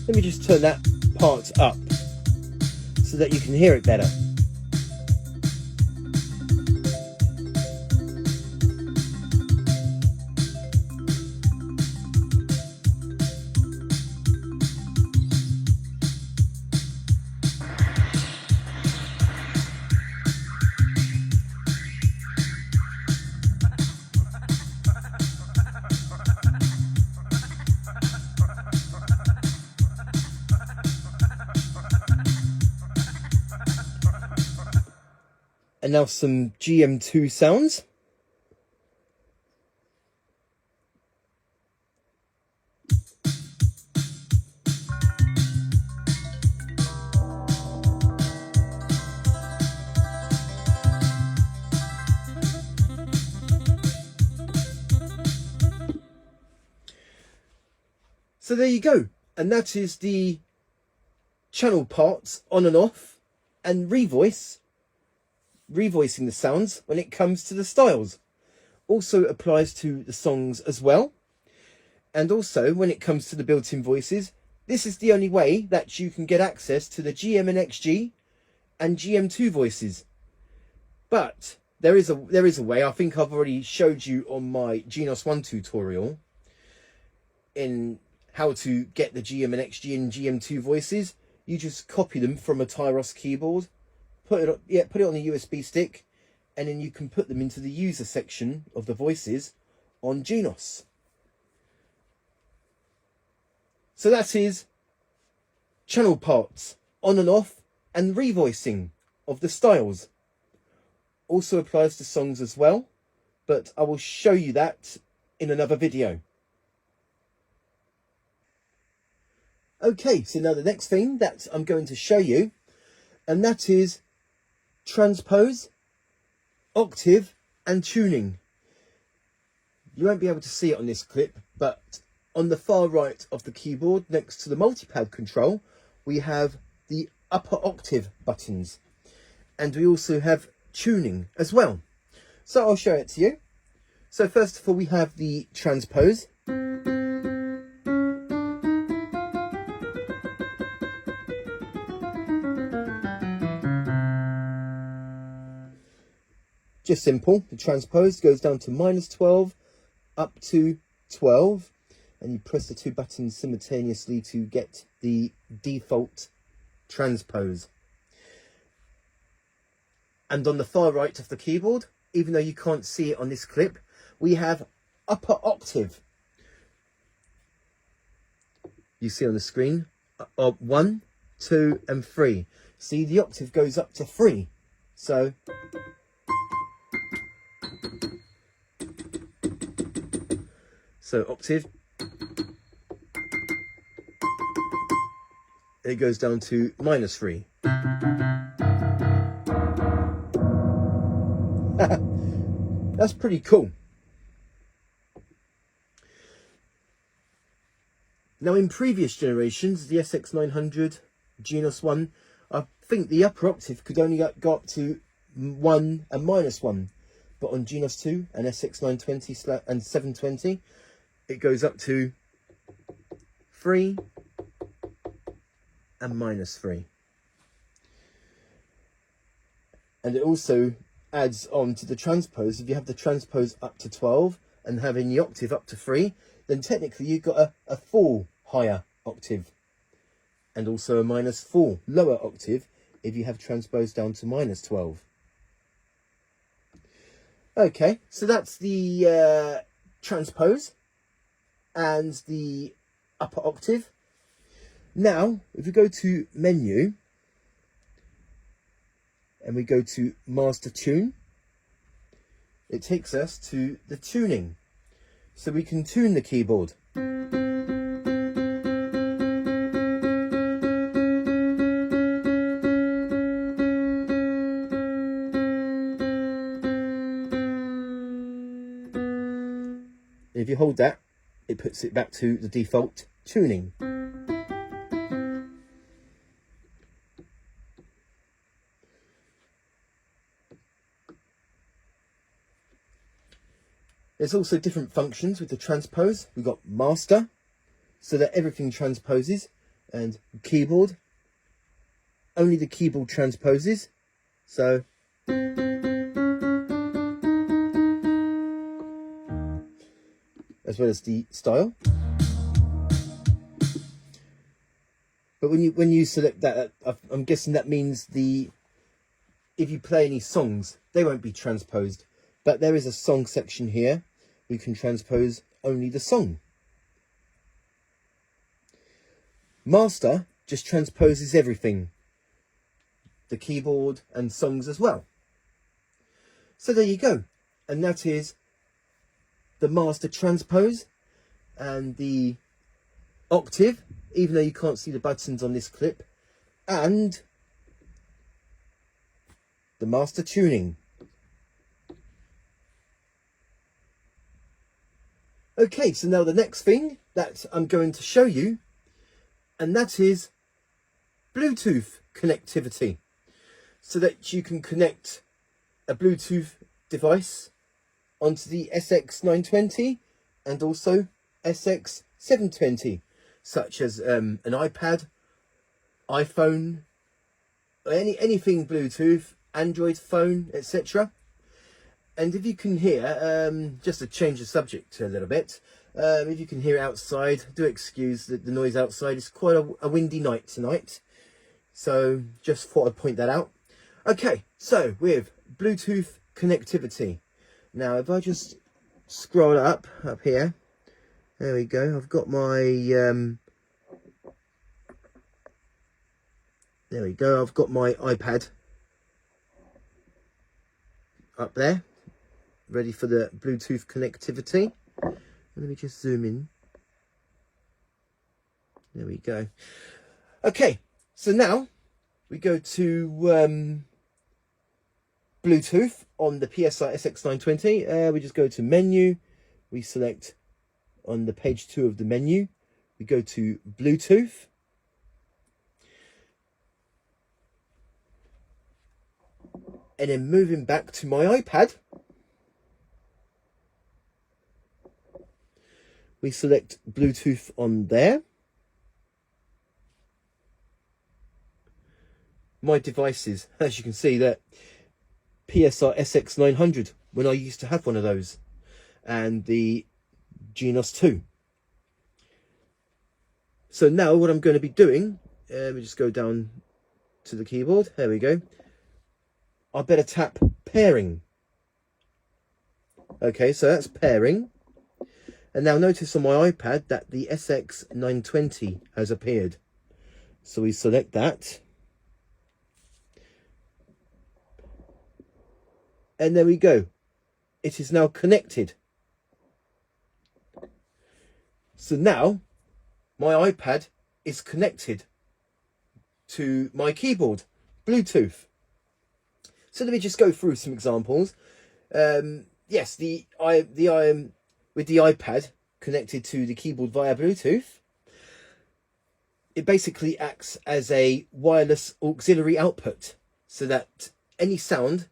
Let me just turn that part up so that you can hear it better. And now some GM2 sounds. So there you go. And that is the channel parts on and off and revoicing the sounds when it comes to the styles. Also applies to the songs as well. And also when it comes to the built-in voices, this is the only way that you can get access to the GM and XG and GM2 voices. But there is a way. I think I've already showed you on my Genos 1 tutorial in how to get the GM and XG and GM2 voices. You just copy them from a Tyros keyboard, put it on a USB stick, and then you can put them into the user section of the voices on Genos. So that is channel parts on and off and revoicing of the styles. Also applies to songs as well, but I will show you that in another video. Okay, so now the next thing that I'm going to show you, and that is transpose, octave and tuning. You won't be able to see it on this clip, but on the far right of the keyboard next to the multipad control, we have the upper octave buttons, and we also have tuning as well. So I'll show it to you. So first of all, we have the transpose. Just simple. The transpose goes down to -12 up to 12, and you press the two buttons simultaneously to get the default transpose. And on the far right of the keyboard, even though you can't see it on this clip, we have upper octave. You see on the screen 1, 2 and 3. See, the octave goes up to 3. So octave, it goes down to -3. That's pretty cool. Now in previous generations, the SX900, Genos 1, I think the upper octave could only go up to 1 and -1. But on Genos 2 and SX920 and 720, it goes up to 3 and -3. And it also adds on to the transpose. If you have the transpose up to 12 and having the octave up to 3, then technically you've got a 4 higher octave and also a -4 lower octave if you have transpose down to -12. Okay, so that's the transpose and the upper octave. Now, if we go to menu and we go to master tune, it takes us to the tuning. So we can tune the keyboard. If you hold that, it puts it back to the default tuning. There's also different functions with the transpose. We've got master, so that everything transposes. And keyboard, only the keyboard transposes. So as well as the style. But when you select that, I'm guessing that means if you play any songs, they won't be transposed. But there is a song section here. We can transpose only the song. Master just transposes everything, the keyboard and songs as well. So there you go, and that is the master transpose and the octave, even though you can't see the buttons on this clip, and the master tuning. Okay, so now the next thing that I'm going to show you, and that is Bluetooth connectivity, so that you can connect a Bluetooth device onto the SX920 and also SX720, such as an iPad, iPhone, anything Bluetooth, Android phone, etc. And if you can hear, just to change the subject a little bit, if you can hear outside, do excuse the noise outside. It's quite a windy night tonight, so just thought I'd point that out. Okay, so with Bluetooth connectivity, now if I just scroll up here, there we go. I've got my there we go. I've got my iPad up there, ready for the Bluetooth connectivity. Let me just zoom in. There we go. Okay, so now we go to Bluetooth on the PSR-SX920. We just go to menu. We select on the page 2 of the menu. We go to Bluetooth. And then moving back to my iPad, we select Bluetooth on there. My devices, as you can see, that PSR-SX900, when I used to have one of those, and the Genos 2. So now what I'm going to be doing, let me just go down to the keyboard. There we go. I better tap pairing. Okay, so that's pairing. And now notice on my iPad that the SX920 has appeared. So we select that. And there we go. It is now connected. So now my iPad is connected to my keyboard, Bluetooth. So let me just go through some examples. Yes, with the iPad connected to the keyboard via Bluetooth, it basically acts as a wireless auxiliary output, so that any sound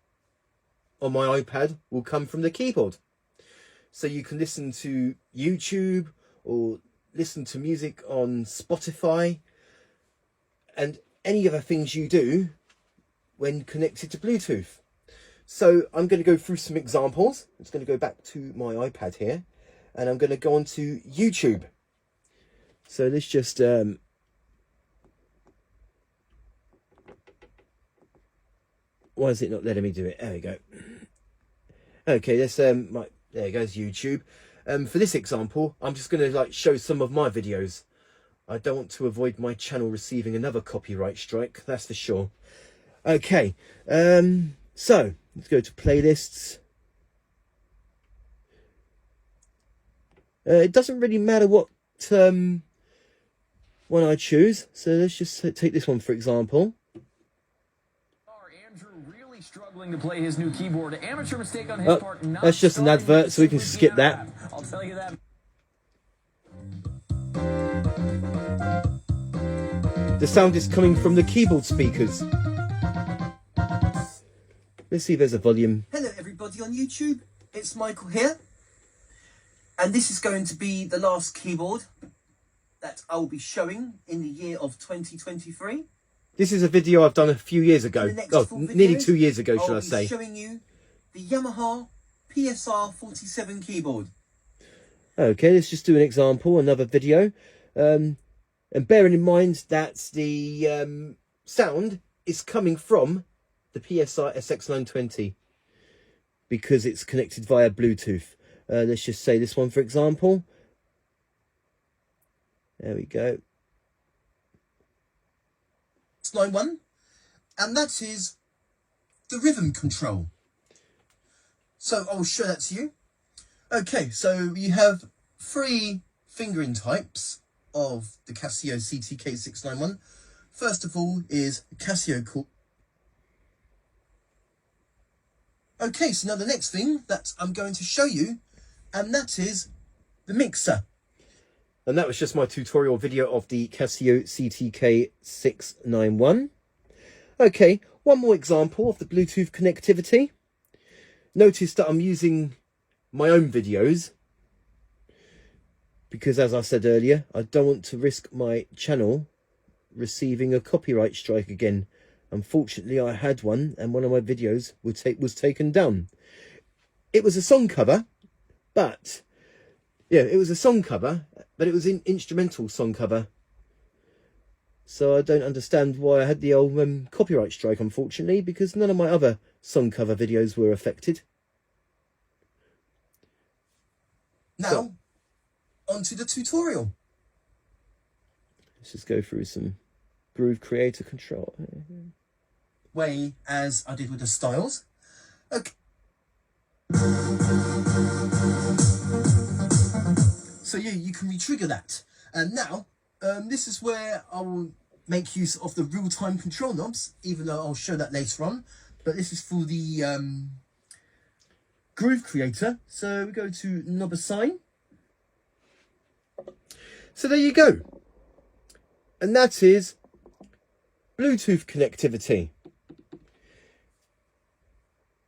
on my iPad will come from the keyboard. So you can listen to YouTube or listen to music on Spotify and any other things you do when connected to Bluetooth. So I'm going to go through some examples. I'm just going to go back to my iPad here, and I'm going to go on to YouTube. So let's just why is it not letting me do it? There we go. Okay, let's there goes YouTube. For this example, I'm just going to show some of my videos. I don't want to avoid my channel receiving another copyright strike, that's for sure. Okay, so let's go to playlists. It doesn't really matter what one I choose, so let's just take this one for example. Struggling to play his new keyboard. Amateur mistake on his part. That's just an advert, so we can skip that. I'll tell you that. The sound is coming from the keyboard speakers. Let's see if there's a volume. Hello everybody on YouTube, it's Michael here. And this is going to be the last keyboard that I will be showing in the year of 2023. This is a video I've done a few years ago. In the next Oh, four nearly videos, 2 years ago, should I I'll say. be showing you the Yamaha PSR-47 keyboard. Okay, let's just do an example, another video. And bearing in mind that the sound is coming from the PSR-SX920 because it's connected via Bluetooth. Let's just say this one, for example. There we go. Line 1, and that is the rhythm control. So I'll show that to you. Okay, so you have 3 fingering types of the Casio CTK691. First of all is Casio chord. Okay, so now the next thing that I'm going to show you, and that is the mixer. And that was just my tutorial video of the Casio CTK691. Okay, one more example of the Bluetooth connectivity. Notice that I'm using my own videos because, as I said earlier, I don't want to risk my channel receiving a copyright strike again. Unfortunately, I had one and one of my videos was taken down. It was a song cover, but... yeah, it was a song cover, but it was an instrumental song cover. So I don't understand why I had the old copyright strike, unfortunately, because none of my other song cover videos were affected. Now, onto the tutorial. Let's just go through some Groove Creator control. Way as I did with the styles. Okay. So yeah, you can re-trigger that. And now, this is where I will make use of the real-time control knobs, even though I'll show that later on. But this is for the Groove Creator. So we go to knob assign. So there you go. And that is Bluetooth connectivity,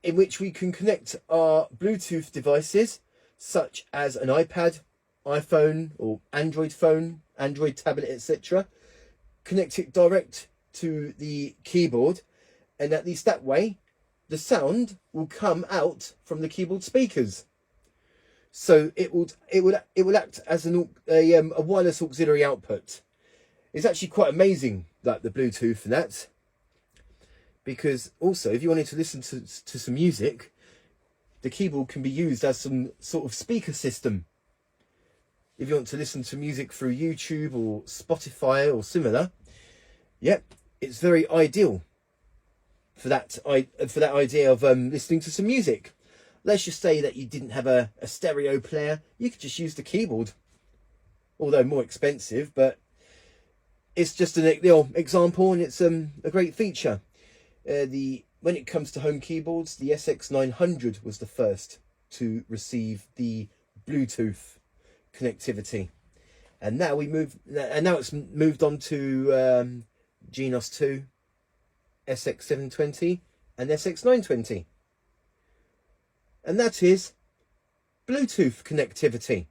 in which we can connect our Bluetooth devices, such as an iPad, iPhone or Android phone, Android tablet, etc. Connect it direct to the keyboard, and at least that way the sound will come out from the keyboard speakers. So it will act as a wireless auxiliary output. It's actually quite amazing, like the Bluetooth and that, because also if you wanted to listen to some music, the keyboard can be used as some sort of speaker system. If you want to listen to music through YouTube or Spotify or similar, yep, it's very ideal for that idea of listening to some music. Let's just say that you didn't have a stereo player, you could just use the keyboard, although more expensive, but it's just an example, and it's a great feature. When it comes to home keyboards, the SX900 was the first to receive the Bluetooth connectivity, and now it's moved on to Genos 2, SX720 and SX920, and that is Bluetooth connectivity.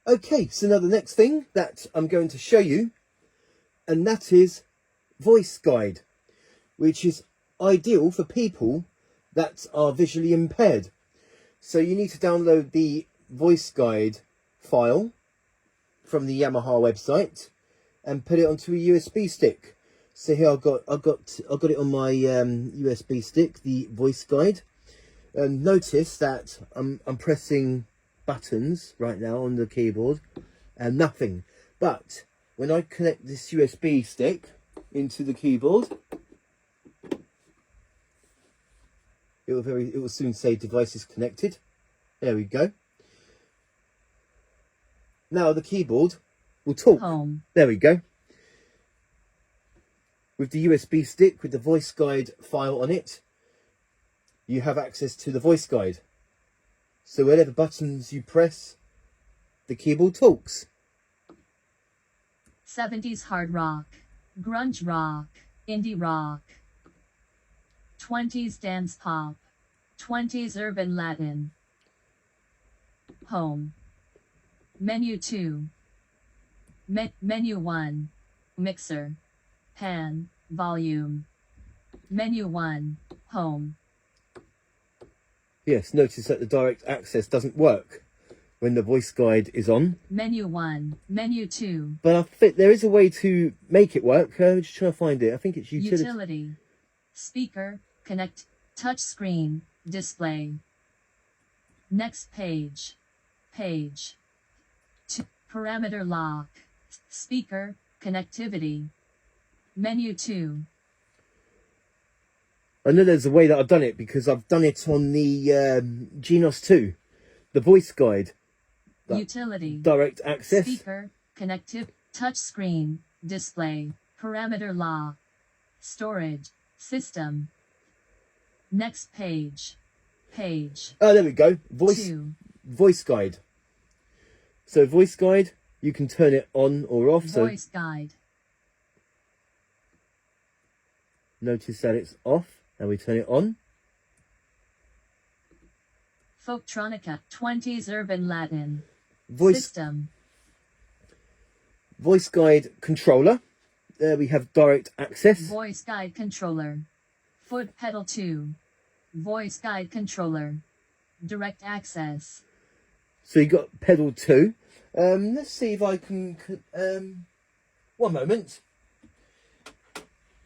Okay, so now the next thing that I'm going to show you, and that is voice guide, which is ideal for people that are visually impaired. So you need to download the voice guide file from the Yamaha website and put it onto a USB stick. So here I've got it on my USB stick, the voice guide. And notice that I'm pressing buttons right now on the keyboard and nothing. But when I connect this USB stick into the keyboard, it will soon say devices connected. There we go. Now the keyboard will talk. Home. There we go. With the USB stick with the voice guide file on it, you have access to the voice guide. So whatever buttons you press, the keyboard talks. 70s hard rock, grunge rock, indie rock, 20s dance pop, 20s urban Latin. Home. Menu 2. Menu 1. Mixer. Pan. Volume. Menu 1. Home. Yes, notice that the direct access doesn't work when the voice guide is on. Menu 1. Menu 2. But I think there is a way to make it work. I'm just trying to find it. I think it's utility. Utility. Speaker. Connect. Touch screen. Display. Next page. Page. 2. Parameter lock. Speaker. Connectivity. Menu 2. I know there's a way that I've done it because I've done it on the Genos 2. The voice guide. Utility. Direct access. Speaker. Connective. Touch screen. Display. Parameter lock. Storage. System. Next page. Page. Oh, there we go. 2. Voice guide. So voice guide, you can turn it on or off. Voice guide. Notice that it's off and we turn it on. Folktronica 20s Urban Latin. Voice System. Voice guide controller. There we have direct access. Voice guide controller. Foot pedal 2. Voice guide controller. Direct access. So you got pedal 2. Let's see if I can. One moment,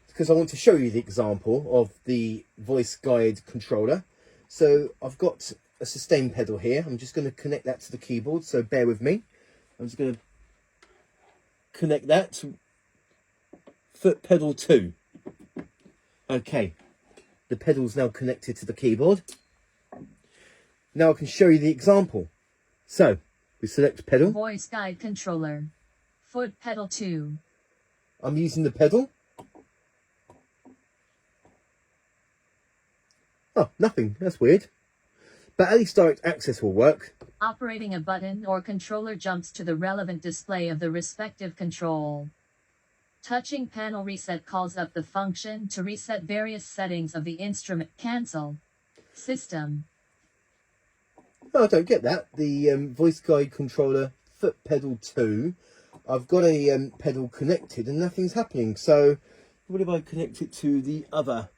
because I want to show you the example of the voice guide controller. So I've got a sustain pedal here. I'm just going to connect that to the keyboard. So bear with me. I'm just going to connect that to foot pedal 2. Okay. The pedal's now connected to the keyboard. Now I can show you the example. So we select pedal. Voice guide controller. Foot pedal 2. I'm using the pedal. Oh, nothing. That's weird. But at least direct access will work. Operating a button or controller jumps to the relevant display of the respective control. Touching panel reset calls up the function to reset various settings of the instrument. Cancel. System. Oh, I don't get that. The voice guide controller, foot pedal 2. I've got a pedal connected and nothing's happening. So what if I connect it to the other?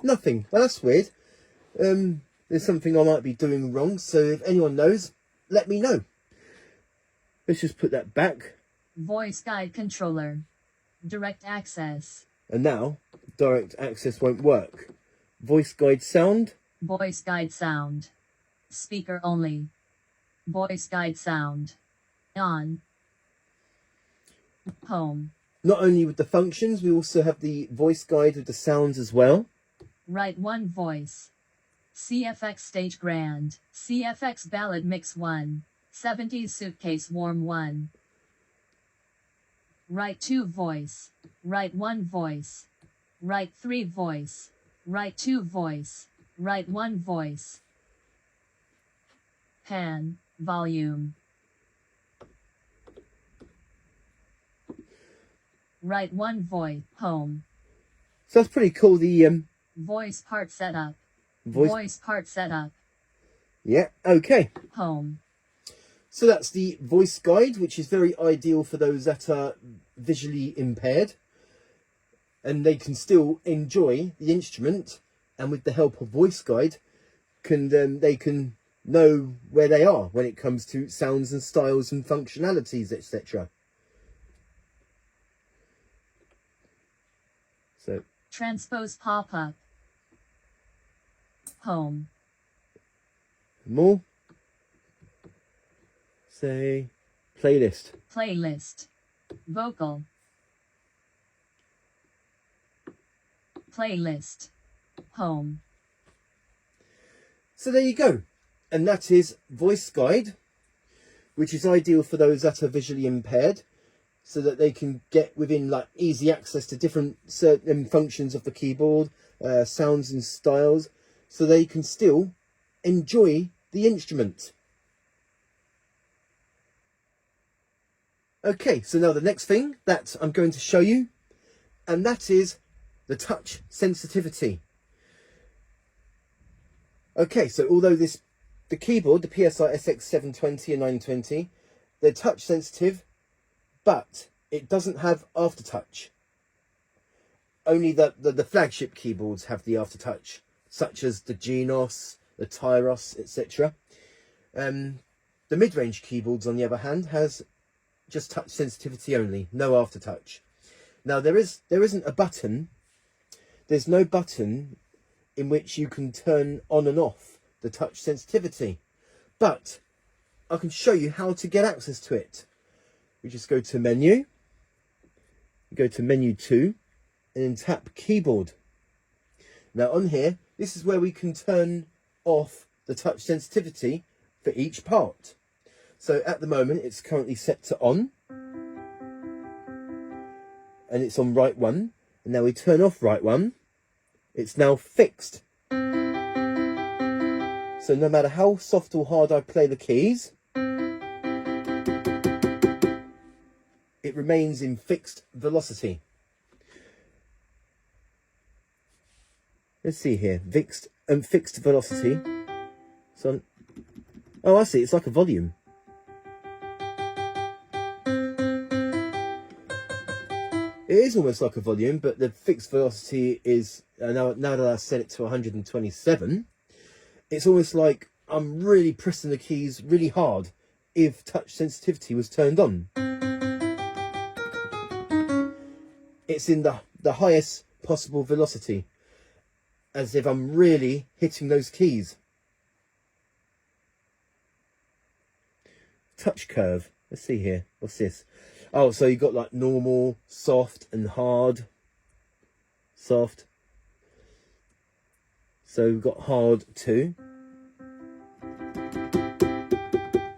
Nothing. Well, that's weird. There's something I might be doing wrong. So if anyone knows, let me know. Let's just put that back. Voice guide controller. Direct access. And now direct access won't work. Voice guide sound. Voice guide sound. Speaker only. Voice guide sound. On. Home. Not only with the functions, we also have the voice guide with the sounds as well. Right 1 voice. CFX Stage Grand. CFX Ballad Mix 1. 70s Suitcase Warm 1. Right 2 voice. Right 1 voice. Right 3 voice. Right 2 voice. Right 1 voice. Pan. Volume. Right 1 voice. Home. So that's pretty cool. The Voice part setup. voice. Voice part setup. Yeah. Okay. Home. So that's the voice guide, which is very ideal for those that are visually impaired, and they can still enjoy the instrument. And with the help of voice guide, they can know where they are when it comes to sounds and styles and functionalities, etc. So Transpose pop-up. Home. more. Say playlist. Playlist. Vocal. Playlist. Home. So there you go. And that is voice guide, which is ideal for those that are visually impaired, so that they can get within like easy access to different certain functions of the keyboard, sounds and styles, so they can still enjoy the instrument. Okay, so now the next thing that I'm going to show you, and that is the touch sensitivity. Okay, so although the keyboard, the PSR-SX920 and 920, they're touch sensitive, but it doesn't have aftertouch. Only the flagship keyboards have the aftertouch, such as the Genos, the Tyros, etc. The mid-range keyboards, on the other hand, has just touch sensitivity only, no aftertouch. Now there isn't a button. There's no button in which you can turn on and off the touch sensitivity, but I can show you how to get access to it. We just go to menu, go to menu 2, and then tap keyboard. Now on here, this is where we can turn off the touch sensitivity for each part. So at the moment it's currently set to on, and it's on right 1, and now we turn off right 1, it's now fixed. So no matter how soft or hard I play the keys, it remains in fixed velocity. Let's see here, fixed velocity. So, oh, I see, it's like a volume. It is almost like a volume, but the fixed velocity is, now that I've set it to 127, it's almost like I'm really pressing the keys really hard if touch sensitivity was turned on. It's in the highest possible velocity, as if I'm really hitting those keys. Touch curve, let's see here, what's this? Oh, so you've got like normal, soft and hard. Soft. So we've got hard too.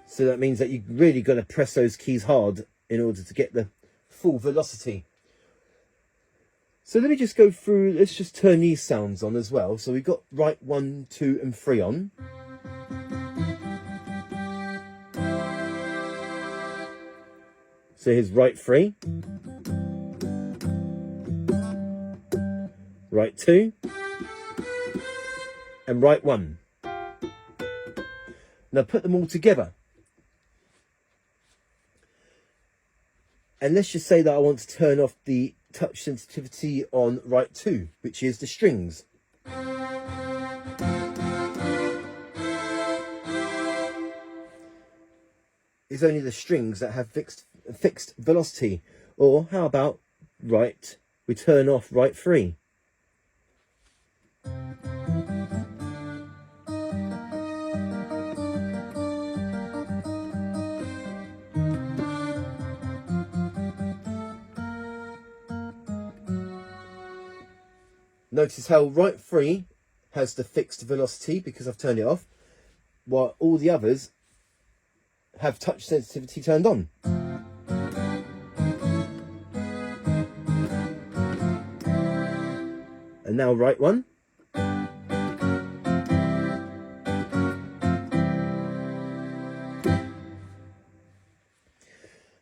So that means that you really got to press those keys hard in order to get the full velocity. So let me just go through, let's just turn these sounds on as well. So we've got right 1, 2 and 3 on. So here's right 3, right 2, and right 1. Now put them all together. And let's just say that I want to turn off the touch sensitivity on right 2, which is the strings. It's only the strings that have fixed velocity. Or how about right, we turn off right 3. Notice how right 3 has the fixed velocity because I've turned it off, while all the others have touch sensitivity turned on. And now right 1.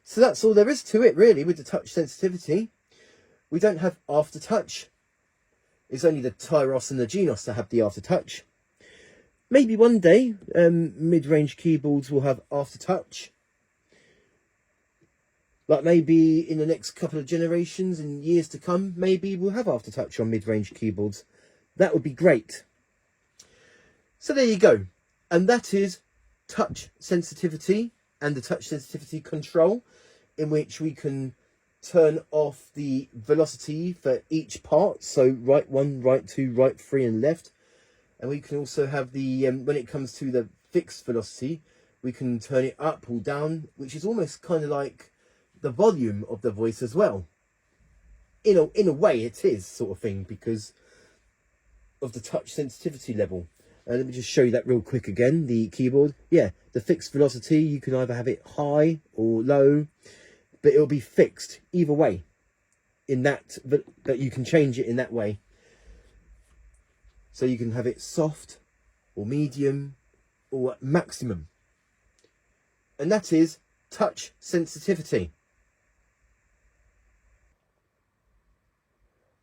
So that's all there is to it really with the touch sensitivity. We don't have aftertouch. It's only the Tyros and the Genos that have the aftertouch. Maybe one day mid-range keyboards will have aftertouch. Like maybe in the next couple of generations and years to come, maybe we'll have aftertouch on mid-range keyboards. That would be great. So there you go. And that is touch sensitivity and the touch sensitivity control, in which we can turn off the velocity for each part. So right 1, right 2, right 3 and left. And we can also have the, when it comes to the fixed velocity, we can turn it up or down, which is almost kind of like the volume of the voice as well. In a way it is sort of thing because of the touch sensitivity level. Let me just show you that real quick again, the keyboard. Yeah, the fixed velocity, you can either have it high or low, but it'll be fixed either way in that, but you can change it in that way. So you can have it soft or medium or maximum. And that is touch sensitivity.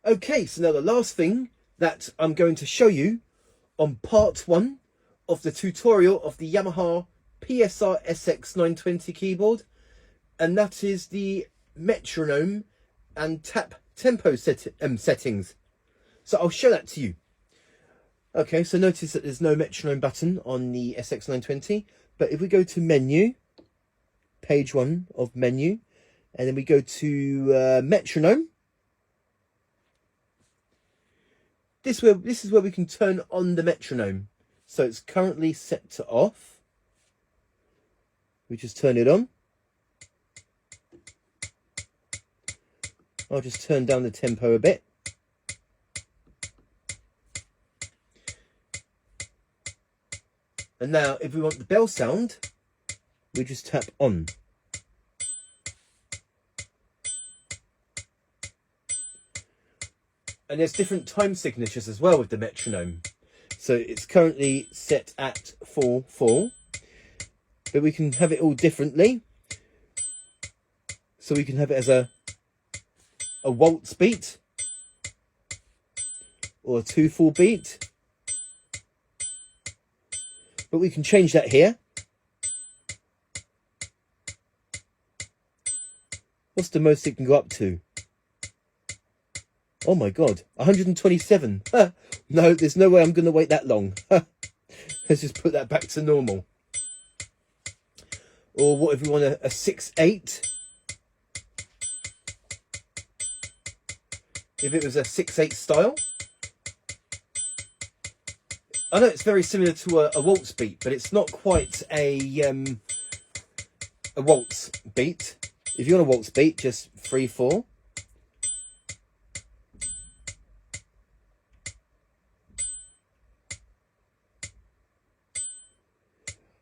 Okay, so now the last thing that I'm going to show you on part 1 of the tutorial of the Yamaha PSR-SX920 keyboard, and that is the metronome and tap tempo settings. So I'll show that to you. Okay, so notice that there's no metronome button on the SX920, but if we go to menu, page 1 of menu, and then we go to metronome, this is where we can turn on the metronome. So it's currently set to off. We just turn it on. I'll just turn down the tempo a bit. And now if we want the bell sound, we just tap on. And there's different time signatures as well with the metronome. So it's currently set at 4/4, but we can have it all differently. So we can have it as a waltz beat, or a 2/4 beat. But we can change that here. What's the most it can go up to? Oh my god, 127. No, there's no way I'm going to wait that long. Let's just put that back to normal. Or what if we want a 6/8? If it was a 6/8 style. I know it's very similar to a waltz beat, but it's not quite a waltz beat. If you want a waltz beat, just 3/4.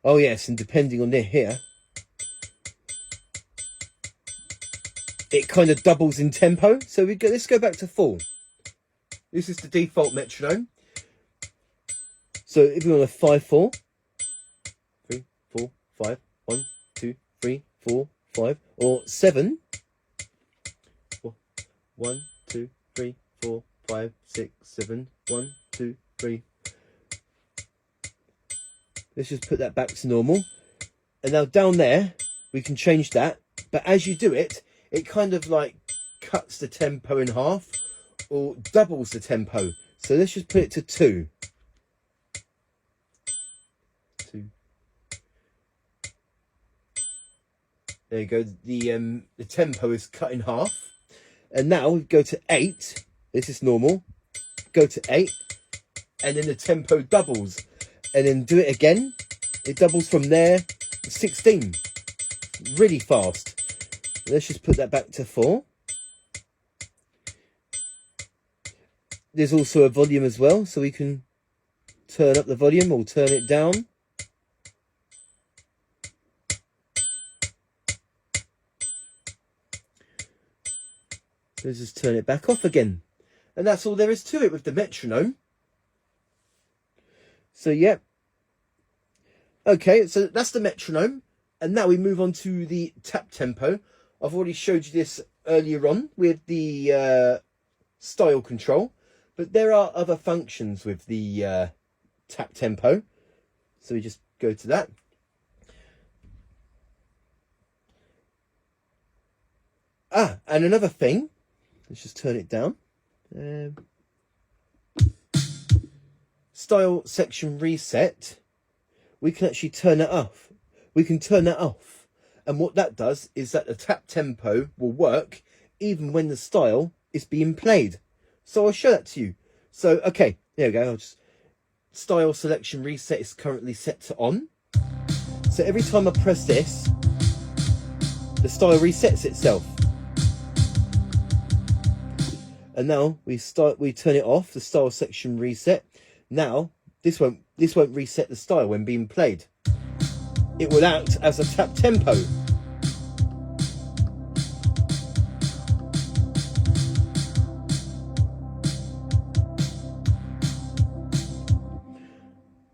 Oh yes, and depending on here, it kind of doubles in tempo. So let's go back to 4. This is the default metronome. So if we want a 5/4, 3, 4, 5, 1, 2, 3, 4, 5, or 7, 1, 2, 3, 4, 5, 6, 7, 1, 2, 3. Let's just put that back to normal. And now down there, we can change that. But as you do it, it kind of like cuts the tempo in half or doubles the tempo. So let's just put it to 2. 2. There you go. The tempo is cut in half. And now we go to 8. This is normal. Go to 8. And then the tempo doubles. And then do it again. It doubles from there to 16. Really fast. Let's just put that back to 4. There's also a volume as well, so we can turn up the volume or turn it down. Let's just turn it back off again. And that's all there is to it with the metronome. So, yeah. Okay, so that's the metronome. And now we move on to the tap tempo. I've already showed you this earlier on with the style control. But there are other functions with the tap tempo. So we just go to that. Ah, and another thing. Let's just turn it down. Style section reset. We can actually turn that off. We can turn that off. And what that does is that the tap tempo will work even when the style is being played. So I'll show that to you. So, okay, there we go. I'll just, style selection reset is currently set to on. So every time I press this, the style resets itself. And now we turn it off, the style section reset. Now this won't reset the style when being played. It will act as a tap tempo.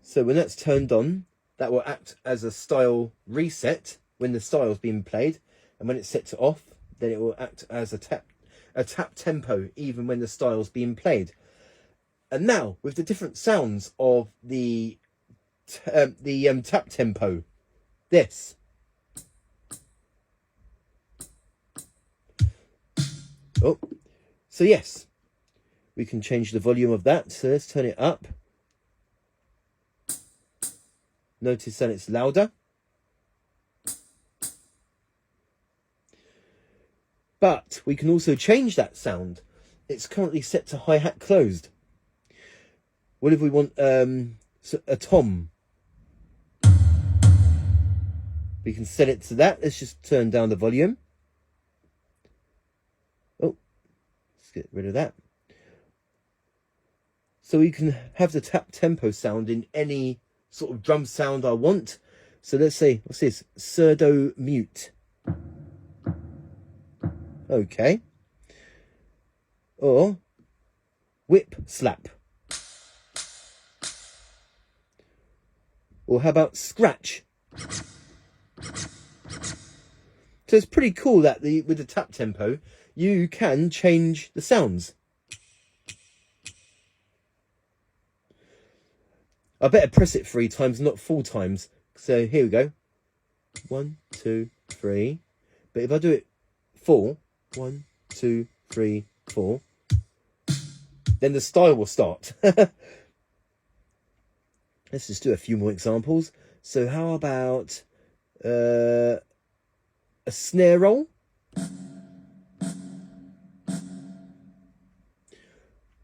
So when that's turned on, that will act as a style reset when the style is being played, and when it's set to off, then it will act as a tap tempo even when the style's being played. And now with the different sounds of the tap tempo. This. Oh, so yes, we can change the volume of that. So let's turn it up. Notice that it's louder. But we can also change that sound. It's currently set to hi-hat closed. What if we want a tom? We can set it to that. Let's just turn down the volume. Oh, let's get rid of that. So we can have the tap tempo sound in any sort of drum sound I want. So let's say, what's this? Pseudo mute. Okay. Or whip slap. Or how about scratch? So it's pretty cool that with the tap tempo, you can change the sounds. I better press it 3 times, not 4 times. So here we go. 1, 2, 3. But if I do it 4, 1, 2, 3, 4, then the style will start. Let's just do a few more examples. So how about a snare roll?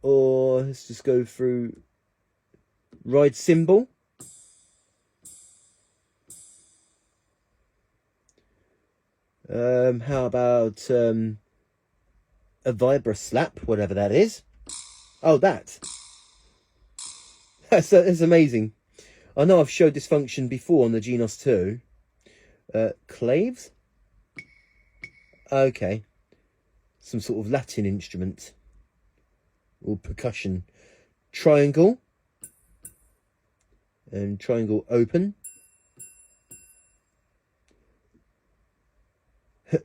Or let's just go through ride cymbal. How about a vibra slap, whatever that is. Oh, that. That's amazing. I know I've showed this function before on the Genos 2. Claves? Okay. Some sort of Latin instrument. Or percussion. Triangle. And triangle open.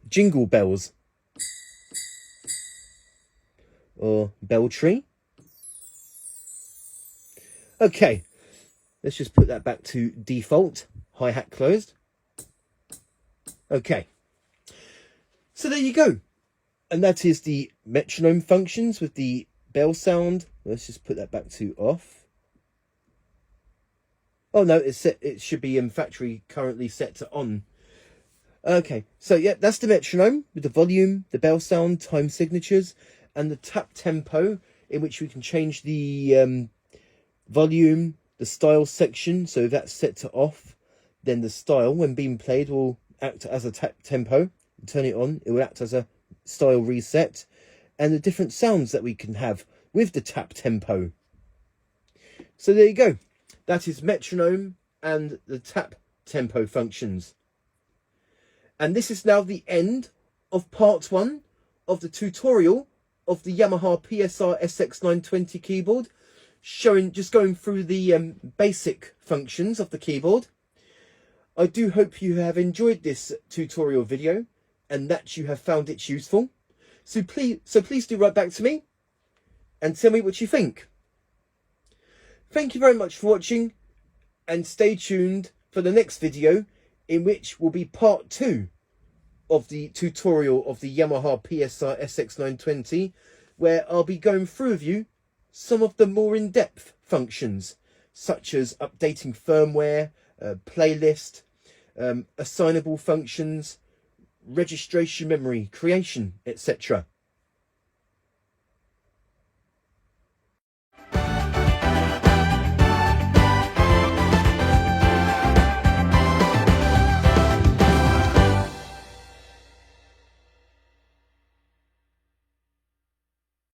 Jingle bells. Or bell tree. Okay, let's just put that back to default, hi-hat closed. Okay, so there you go. And that is the metronome functions with the bell sound. Let's just put that back to off. Oh no, it's set. It should be in factory currently set to on. Okay, so yeah, that's the metronome with the volume, the bell sound, time signatures, and the tap tempo, in which we can change the volume, the style section. So if that's set to off, then the style, when being played, will act as a tap tempo. Turn it on, it will act as a style reset, and the different sounds that we can have with the tap tempo. So there you go. That is metronome and the tap tempo functions. And this is now the end of part 1 of the tutorial of the Yamaha PSR-SX920 keyboard, just going through the basic functions of the keyboard. I do hope you have enjoyed this tutorial video and that you have found it useful. So please do write back to me and tell me what you think. Thank you very much for watching, and stay tuned for the next video, in which will be part 2 of the tutorial of the Yamaha PSR-SX920, where I'll be going through with you some of the more in-depth functions, such as updating firmware, playlist, assignable functions, registration memory creation, etc.